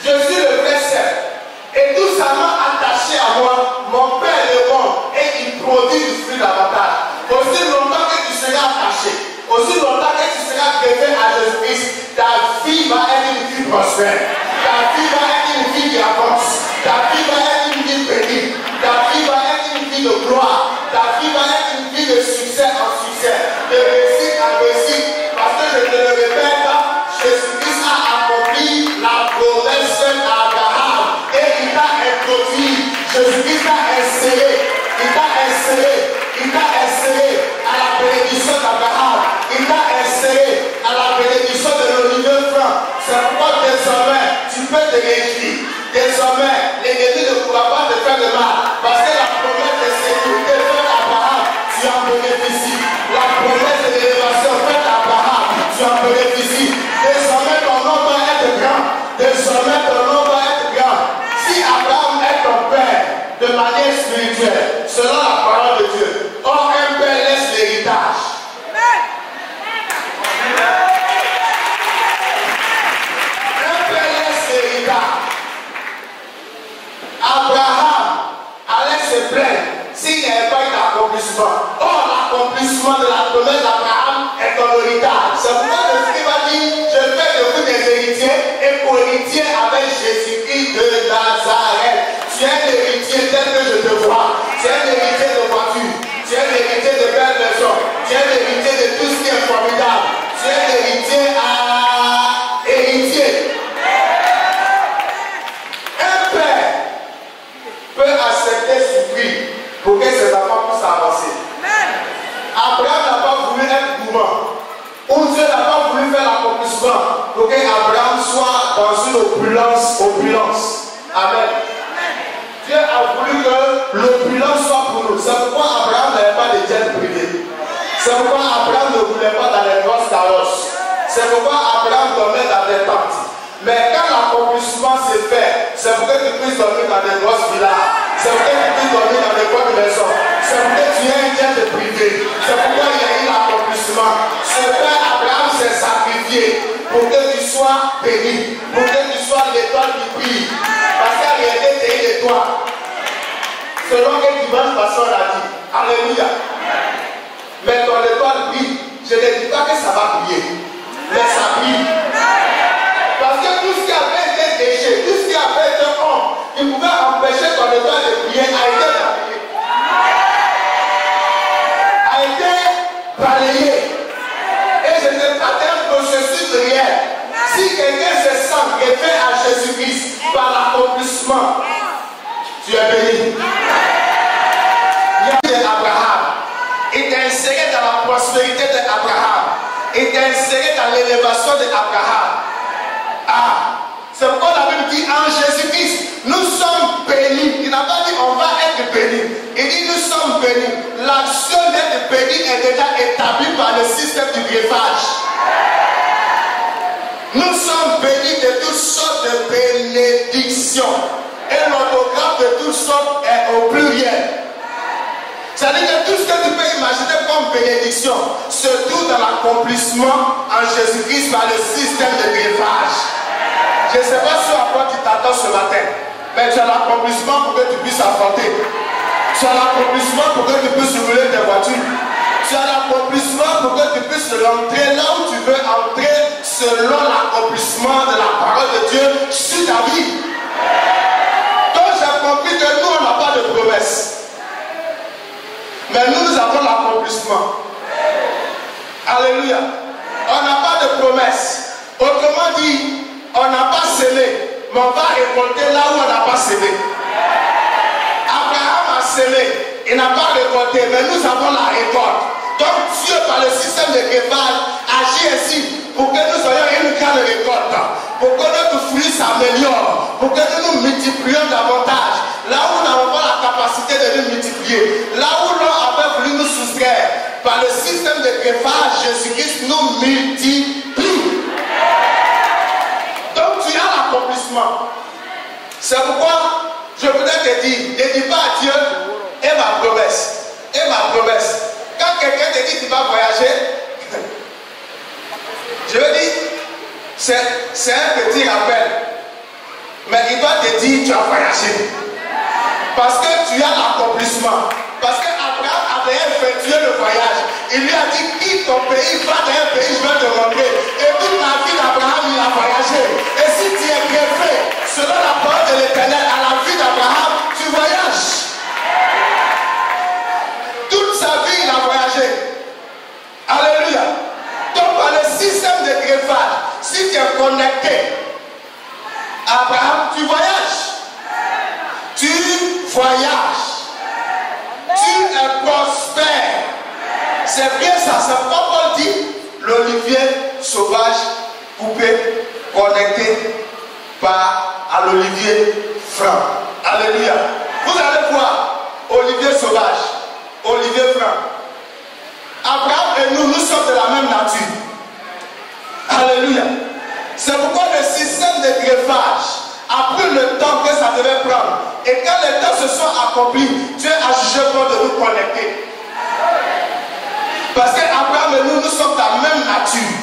je suis le vrai cerf. Et tout ça m'a attaché à moi. Mon Père est le monde et il produit du fruit davantage. Aussi longtemps que tu seras attaché, aussi longtemps que tu seras greffé à Jésus-Christ, ta vie va être une vie prospère. Ta vie va être une vie qui avance. Ta vie va être une vie bénie. Ta vie va être une vie de gloire. Ta vie va être une vie de succès en succès, de réussite en réussite. Parce que je te le répète, Jésus-Christ a accompli la promesse à Abraham et il t'a introduit. Jésus-Christ t'a inséré. Il t'a inséré. Il t'a inséré à la bénédiction d'Abraham. Il t'a inséré à la bénédiction de l'olivier franc. C'est pourquoi désormais tu peux te réjouir. Désormais, l'ennemi ne pourra pas te faire de mal. Parce que la promesse de sécurité faite à Abraham, tu en bénéficies. La promesse de l'élévation faite à Abraham, tu en bénéficies. Désormais, ton nom va être grand. Désormais, ton nom va être grand. Si Abraham est ton père de manière spirituelle, selon la parole de Dieu, or un père laisse l'héritage. Abraham allait se plaindre s'il n'y avait pas eu d'accomplissement. Or, l'accomplissement de la promesse d'Abraham est ton héritage. C'est pourquoi le Christ va dire, je fais de vous des héritiers et co-héritiers avec Jésus-Christ de Nazareth. Tu es un héritier tel que je te vois. Tu es un héritier de voiture. Tu es un héritier de belles maisons. Tu es un héritier de tout ce qui est formidable. Tu es un héritier à héritier. Peut accepter souffrir pour que ses enfants puissent avancer. Abraham n'a pas voulu être gourmand. Ou Dieu n'a pas voulu faire l'accomplissement pour que Abraham soit dans une opulence. Amen. Dieu a voulu que l'opulence soit pour nous. C'est pourquoi Abraham n'avait pas de jet privé. C'est pourquoi Abraham ne voulait pas dans les grosses carrosses. C'est pourquoi Abraham dormait dans des tentes. Mais quand l'accomplissement s'est fait, c'est pour que tu puisses dormir dans des grosses villas. C'est pour que tu puisses dormir dans des bonnes maisons. C'est pour que tu aies un jet privé. C'est pourquoi il y a eu l'accomplissement. Ce père Abraham s'est sacrifié pour que tu sois béni, pour que tu sois l'étoile qui brille. Parce qu'en réalité, tu es une étoile. Selon que dimanche pasteur l'a dit. Alléluia. Mais ton étoile brille. Je ne dis pas que ça va briller, mais ça brille. Parce que tout ce qui avait été déchet, tout ce qui avait été homme, qui pouvait empêcher ton étoile de briller, a été balayé. A été balayé. Et ce n'est pas un processus réel. Si quelqu'un se sent greffé à Jésus-Christ par l'accomplissement, tu es béni. Il y a Abraham. Il t'est inséré dans la prospérité d'Abraham. Il t'est inséré dans l'élévation d'Abraham. C'est pourquoi la Bible dit en Jésus-Christ, nous sommes bénis. Il n'a pas dit on va être bénis. Il dit nous sommes bénis. L'action d'être béni est déjà établie par le système du greffage. Nous sommes bénis de toutes sortes de bénédictions. bénédiction. Et l'orthographe de toutes sortes est au pluriel. C'est-à-dire que tout ce que tu peux imaginer comme bénédiction se trouve dans l'accomplissement en Jésus-Christ par le système de greffage. Je ne sais pas ce à quoi tu t'attends ce matin, mais tu as l'accomplissement pour que tu puisses affronter. Tu as l'accomplissement pour que tu puisses rouler tes voitures. Tu as l'accomplissement pour que tu puisses rentrer là où tu veux entrer selon l'accomplissement de la parole de Dieu sur ta vie. Donc j'ai compris que nous on n'a pas de promesse. Mais nous avons l'accomplissement. Alléluia. On n'a pas de promesse. Autrement dit, on n'a pas semé, mais on va récolter là où on n'a pas semé. Abraham a semé, il n'a pas récolté, mais nous avons la récolte. Donc Dieu, par le système de greffage, agit ainsi pour que nous ayons une grande récolte, pour que notre fruit s'améliore, pour que nous nous multiplions davantage. Là où nous n'avons pas la capacité de nous multiplier, là où l'on avait voulu nous soustraire, par le système de greffage, Jésus-Christ nous multiplie. Donc tu as l'accomplissement. C'est pourquoi je voudrais te dire, ne dis pas à Dieu, et ma promesse, et ma promesse. Quand quelqu'un te dit tu vas voyager, je veux dire, c'est un petit rappel. Mais il doit te dire tu as voyagé. Parce que tu as l'accomplissement. Parce qu'Abraham avait effectué le voyage. Il lui a dit quitte ton pays, va dans un pays, je vais te montrer. Et toute la vie d'Abraham, il a voyagé. Et si tu es greffé, selon la parole de l'Éternel, à la vie d'Abraham, tu voyages. Toute sa vie, il a voyagé. Alléluia. Donc, par le système de greffage, si tu es connecté à Abraham, tu voyages. Tu voyages. Tu es prospère. C'est bien ça. C'est pourquoi Paul dit l'olivier sauvage coupé, connecté à l'olivier franc. Alléluia. Vous allez voir olivier sauvage, olivier franc. Abraham et nous sommes de la même nature. Alléluia. C'est pourquoi le système de greffage a pris le temps que ça devait prendre. Et quand les temps se sont accomplis, Dieu a jugé bon de nous connecter. Parce qu'Abraham et nous sommes de la même nature.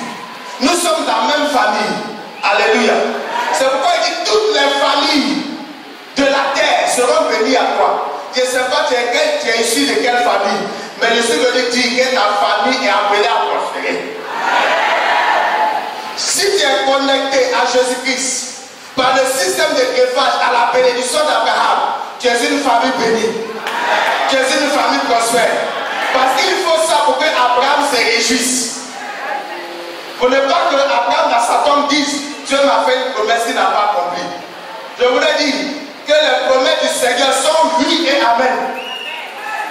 Nous sommes de la même famille. Alléluia. C'est pourquoi il dit toutes les familles de la terre seront bénies à toi. Je ne sais pas tu es issu de quelle famille, mais je suis venu dire que ta famille est appelée à prospérer. Si tu es connecté à Jésus-Christ, par le système de greffage à la bénédiction d'Abraham, tu es une famille bénie. Tu es une famille prospère. Parce qu'il faut ça pour que Abraham se réjouisse. Pour ne pas que Abraham dans sa tombe dise Dieu m'a fait une promesse qu'il n'a pas accomplie. Je voudrais dire que les promesses du Seigneur sont oui et amen.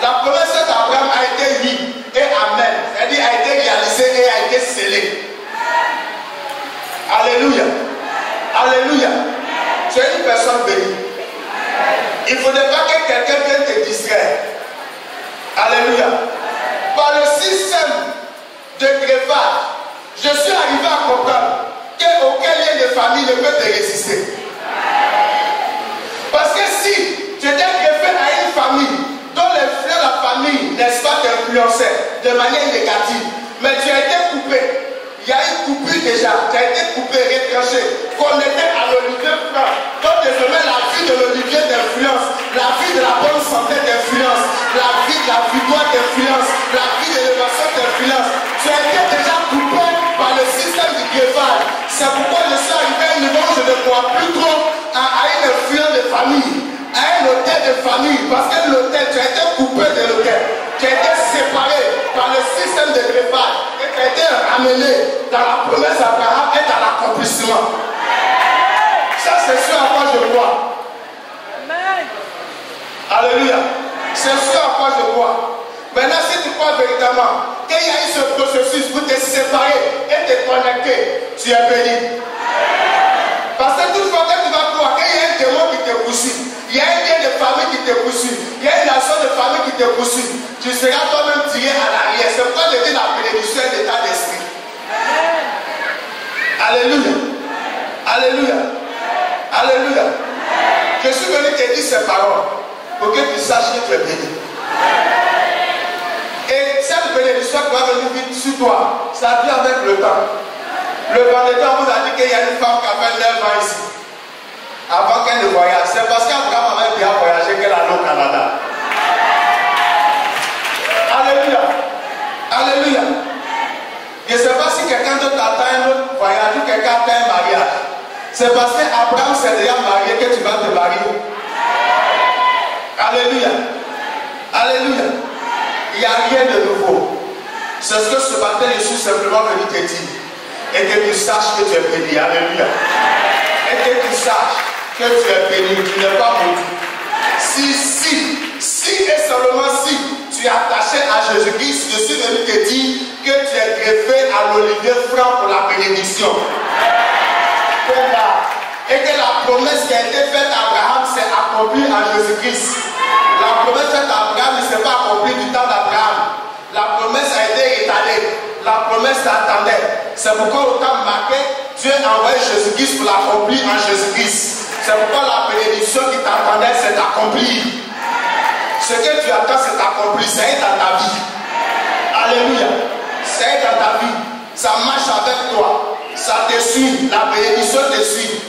La promesse d'Abraham a été oui et amen. C'est-à-dire a été réalisée et a été scellée. Alléluia. Alléluia. Tu es une personne bénie. Il ne faudrait pas que quelqu'un vienne te distraire. Alléluia. Par le système de greffage, je suis arrivé à comprendre qu'aucun lien de famille ne peut te résister. Parce que si tu étais greffé à une famille dont les fleurs de la famille, n'est-ce pas, t'influençaient de manière négative, mais tu as été coupé. Il y a une coupure déjà, tu as été coupé, retranché, connecté à l'olivier franc. Donc désormais la vie de l'olivier t'influence, la vie de la bonne santé t'influence, la vie de la victoire t'influence, la vie de l'élévation t'influence. Tu as été déjà coupé par le système du greffage. C'est pourquoi je suis arrivé à un niveau où je ne crois plus trop à une influence de famille, à un hôtel de famille, parce que l'hôtel, tu as été coupé de l'hôtel, tu as été séparé par le système de greffage et tu as été ramené dans la promesse d'Abraham et dans l'accomplissement. Ça, c'est ce à quoi je crois. Alléluia. C'est ce à quoi je crois. Maintenant, si tu crois véritablement qu'il y a eu ce processus pour te séparer et te connecter, tu es béni. Parce que toute fois que tu vas croire qu'il y a un démon qui te poursuit, il y a un lien de famille qui te poursuit, il y a une nation de famille qui te poursuit, tu seras toi-même tiré à l'arrière. C'est pourquoi je dis la bénédiction est l'état d'esprit. Alléluia. Alléluia. Alléluia. te dire ces paroles pour que tu saches que tu es béni. Et cette bénédiction qui va venir vite sur toi, ça vient avec le temps. Le vendredi, on vous a dit qu'il y a une femme qui a fait 9 ans ici. Avant qu'elle ne voyage. C'est parce qu'Abraham avait bien voyagé qu'elle allait au Canada. Alléluia. Alléluia. Je ne sais pas si quelqu'un d'autre attend un autre voyage ou quelqu'un attend un mariage. C'est parce qu'Abraham s'est déjà marié que tu vas te marier. Alléluia. Alléluia. Il n'y a rien de nouveau. C'est ce que ce matin je suis simplement venu te dire. Et que tu saches que tu es béni. Alléluia. Et que tu saches que tu es béni. Tu n'es pas maudit. Si et seulement si tu es attaché à Jésus-Christ, je suis venu te dire que tu es greffé à l'olivier franc pour la bénédiction. Et que la promesse qui a été faite à Abraham s'est accomplie en Jésus-Christ. La promesse faite à Abraham ne s'est pas accomplie du temps d'Abraham. La promesse a été étalée. La promesse t'attendait. C'est pourquoi au temps marqué, Dieu a envoyé Jésus-Christ pour l'accomplir en Jésus-Christ. C'est pourquoi la bénédiction qui t'attendait s'est accomplie. Ce que tu attends s'est accompli. C'est dans ta vie. Alléluia. C'est dans ta vie. Ça marche avec toi. Ça te suit. La bénédiction te suit.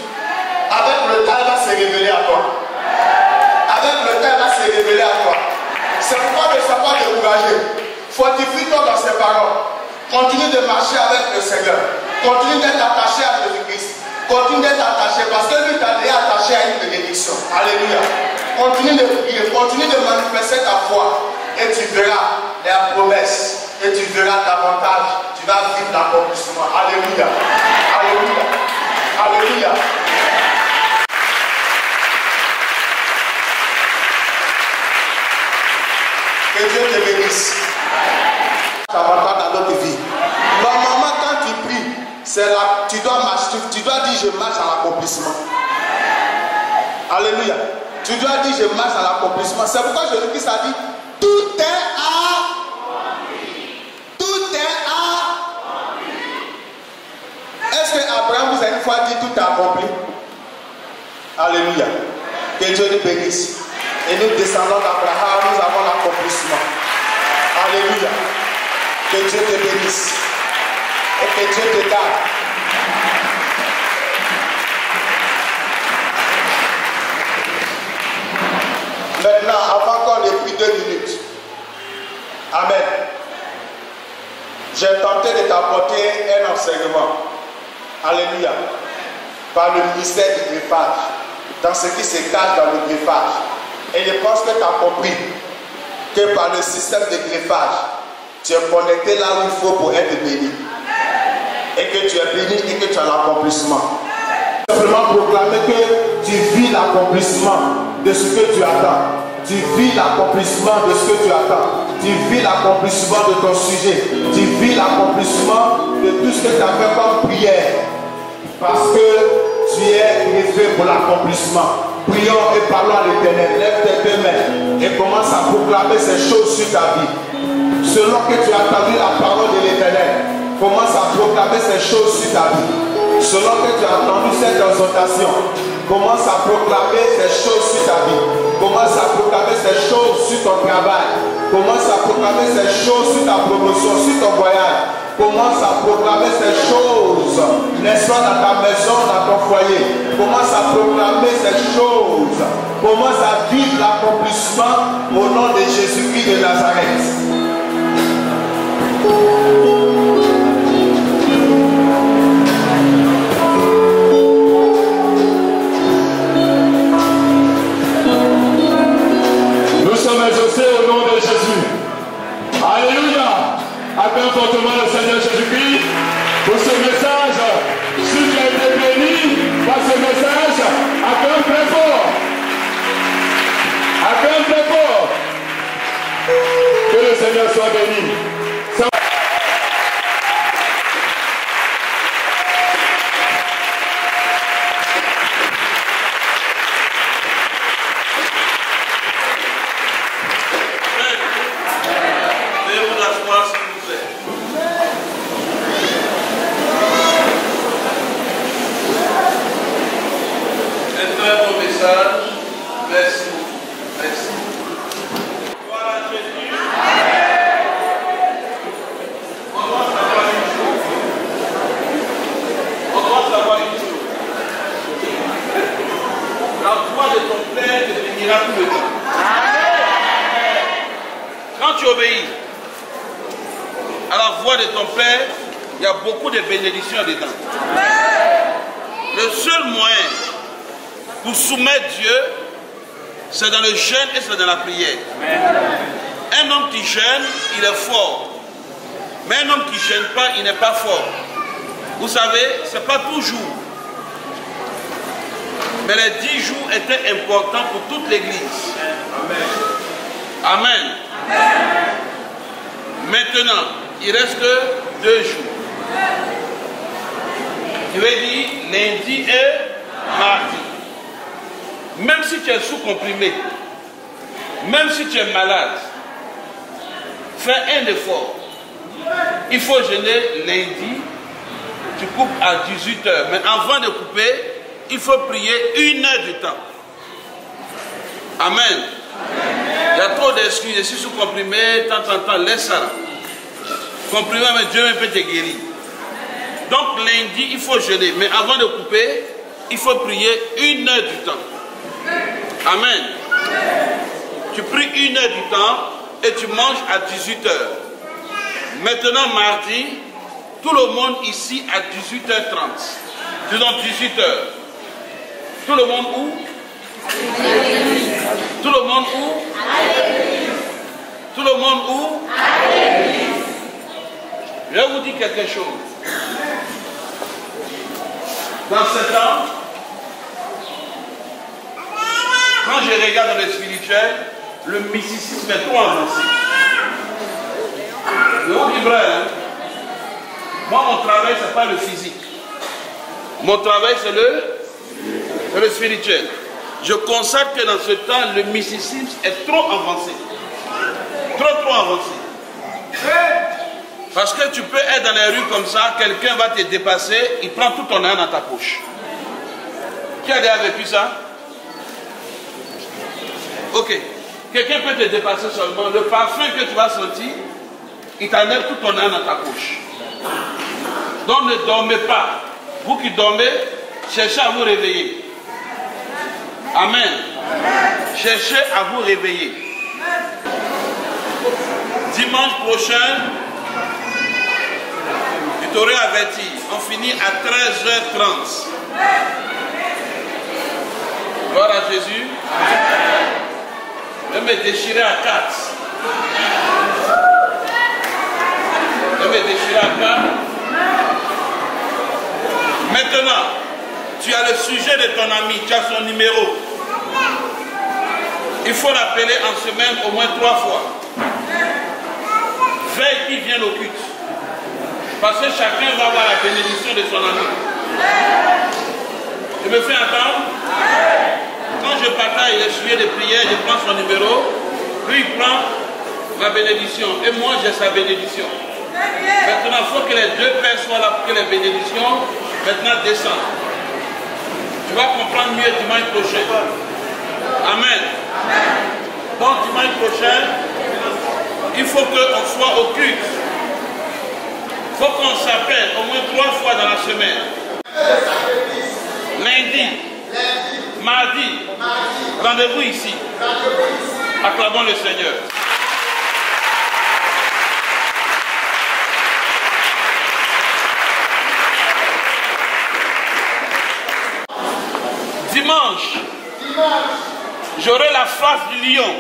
Avec le temps, elle va se révéler à toi. Avec le temps, elle va se révéler à toi. C'est pourquoi ne sois pas découragé. Fortifie-toi dans ses paroles. Continue de marcher avec le Seigneur. Continue d'être attaché à Jésus-Christ. Continue d'être attaché parce que lui t'a déjà attaché à une bénédiction. Alléluia. Continue de prier. Continue de manifester ta foi. Et tu verras les promesses. Et tu verras davantage. Tu vas vivre l'accomplissement. Alléluia. Alléluia. Alléluia. Que Dieu te bénisse. Ça va dans notre vie. Normalement, quand tu pries, c'est là, tu dois marcher, tu dois dire je marche à l'accomplissement. Alléluia. Tu dois dire je marche à l'accomplissement. C'est pourquoi Jésus-Christ a dit tout est accompli. Tout est accompli. Est-ce que Abraham vous a une fois dit tout est accompli? Alléluia. Que Dieu nous bénisse. Et nous descendons d'Abraham, nous avons l'accomplissement. Alléluia. Que Dieu te bénisse. Et que Dieu te garde. Maintenant, avant qu'on ait pris 2 minutes. Amen. J'ai tenté de t'apporter un enseignement. Alléluia. Par le ministère du greffage. Dans ce qui se cache dans le greffage. Et je pense que tu as compris que par le système de greffage, tu es connecté là où il faut pour être béni. Et que tu es béni et que tu as l'accomplissement. Simplement proclamer que tu vis l'accomplissement de ce que tu attends. Tu vis l'accomplissement de ce que tu attends. Tu vis l'accomplissement de ton sujet. Tu vis l'accomplissement de tout ce que tu as fait comme prière. Parce que tu es greffé pour l'accomplissement. Prions et parlons à l'Éternel. Lève tes 2 mains et commence à proclamer ces choses sur ta vie. Selon que tu as entendu la parole de l'Éternel, commence à proclamer ces choses sur ta vie. Selon que tu as entendu cette exhortation, commence à proclamer ces choses sur ta vie. Commence à proclamer ces choses sur ton travail. Commence à proclamer ces choses sur ta promotion, sur ton voyage. Commence à proclamer ces choses, n'est-ce pas, dans ta maison, dans ton foyer. Commence à proclamer ces choses. Commence à vivre l'accomplissement au nom de Jésus-Christ de Nazareth. Nous sommes exaucés au nom de Jésus. Alléluia. Acclame fortement le Seigneur Jésus-Christ pour ce message. Si tu as été béni par ce message, acclame très fort. Acclame très fort. Que le Seigneur soit béni. Verset ton Père te bénira tout le temps. Quand tu obéis à la voix de ton Père, il y a beaucoup de bénédictions dedans. Le seul moyen pour soumettre Dieu, c'est dans le jeûne et c'est dans la prière. Un homme qui jeûne, il est fort. Mais un homme qui ne jeûne pas, il n'est pas fort. Vous savez, ce n'est pas toujours. Mais les 10 jours étaient importants pour toute l'église. Amen. Maintenant, il ne reste que 2 jours. Je vais dire lundi et mardi. Même si tu es sous comprimé, même si tu es malade, fais un effort. Il faut jeûner lundi, tu coupes à 18 h. Mais avant de couper, il faut prier 1 heure du temps. Amen. Il y a trop d'excuses. Je suis sous comprimé, tant, laisse ça là. Comprimé, mais Dieu peut te guérir. Donc lundi, il faut jeûner. Mais avant de couper, il faut prier 1 heure du temps. Amen. Tu pries 1 heure du temps et tu manges à 18 h. Maintenant, mardi, tout le monde ici à 18h30. Disons 18 h. Tout le monde où? Tout le monde où? Tout le monde où? Je vais vous dire quelque chose. Dans ce temps, quand je regarde dans le spirituel, le mysticisme est trop avancé. Je vous dis vrai, hein? Moi, mon travail, ce n'est pas le physique. Mon travail, c'est le spirituel. Je constate que dans ce temps, le mysticisme est trop avancé. Trop avancé. Parce que tu peux être dans les rues comme ça, quelqu'un va te dépasser, il prend tout ton argent dans ta poche. Qui a déjà vécu ça? Ok. Quelqu'un peut te dépasser seulement. Le parfum que tu vas sentir, il t'enlève tout ton argent dans ta poche. Donc ne dormez pas. Vous qui dormez, cherchez à vous réveiller. Amen. Cherchez à vous réveiller. Dimanche prochain, je t'aurais averti, on finit à 13h30. Gloire à Jésus. Je vais me déchirer à 4. Je vais me déchirer à 4. Maintenant, tu as le sujet de ton ami, tu as son numéro. Il faut l'appeler en semaine au moins 3 fois. Veille qu'il vienne au culte. Parce que chacun va avoir la bénédiction de son ami. Je me fais entendre? Quand je partage les sujets de prière, je prends son numéro. Lui, il prend ma bénédiction. Et moi, j'ai sa bénédiction. Maintenant, il faut que les deux pères soient là pour que les bénédictions maintenant descendent. Tu vas comprendre mieux dimanche prochain. Amen. Donc dimanche prochain, il faut qu'on soit au culte. Il faut qu'on s'appelle au moins 3 fois dans la semaine. Lundi, mardi, rendez-vous ici. Acclamons le Seigneur. Dimanche, j'aurai la face du lion.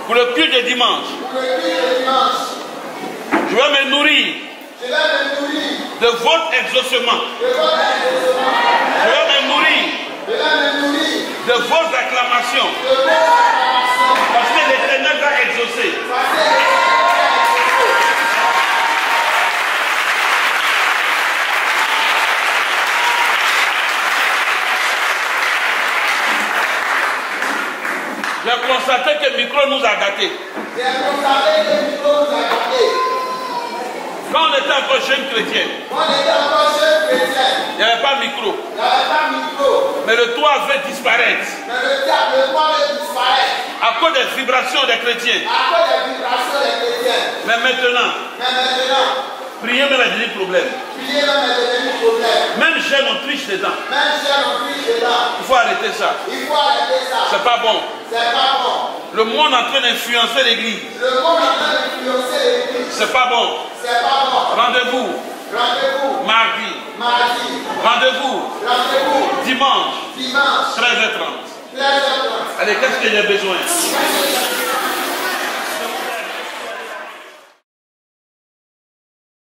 Pour le culte de dimanche. Je vais me nourrir de votre exaucement. Je vais me nourrir de vos acclamations. Parce que l'Éternel va exaucer. J'ai constaté que le micro nous a gâtés. Quand on était encore jeune chrétien, il n'y avait pas de micro. Mais le toit avait disparaître. À cause des vibrations des chrétiens. Mais maintenant, prier même est devenu problème. Même jeunes ont triché dedans. Même jeunes ont triché dedans. Il faut arrêter ça. Il faut arrêter ça. C'est pas bon. C'est pas bon. Le monde est en train d'influencer l'église. Le monde est en train d'influencer l'église. C'est pas bon. C'est pas bon. Rendez-vous. Rendez-vous. Mardi. Mardi. Rendez-vous. Rendez-vous. Dimanche. Dimanche. 13h30. 13h30. Allez, qu'est-ce que j'ai besoin?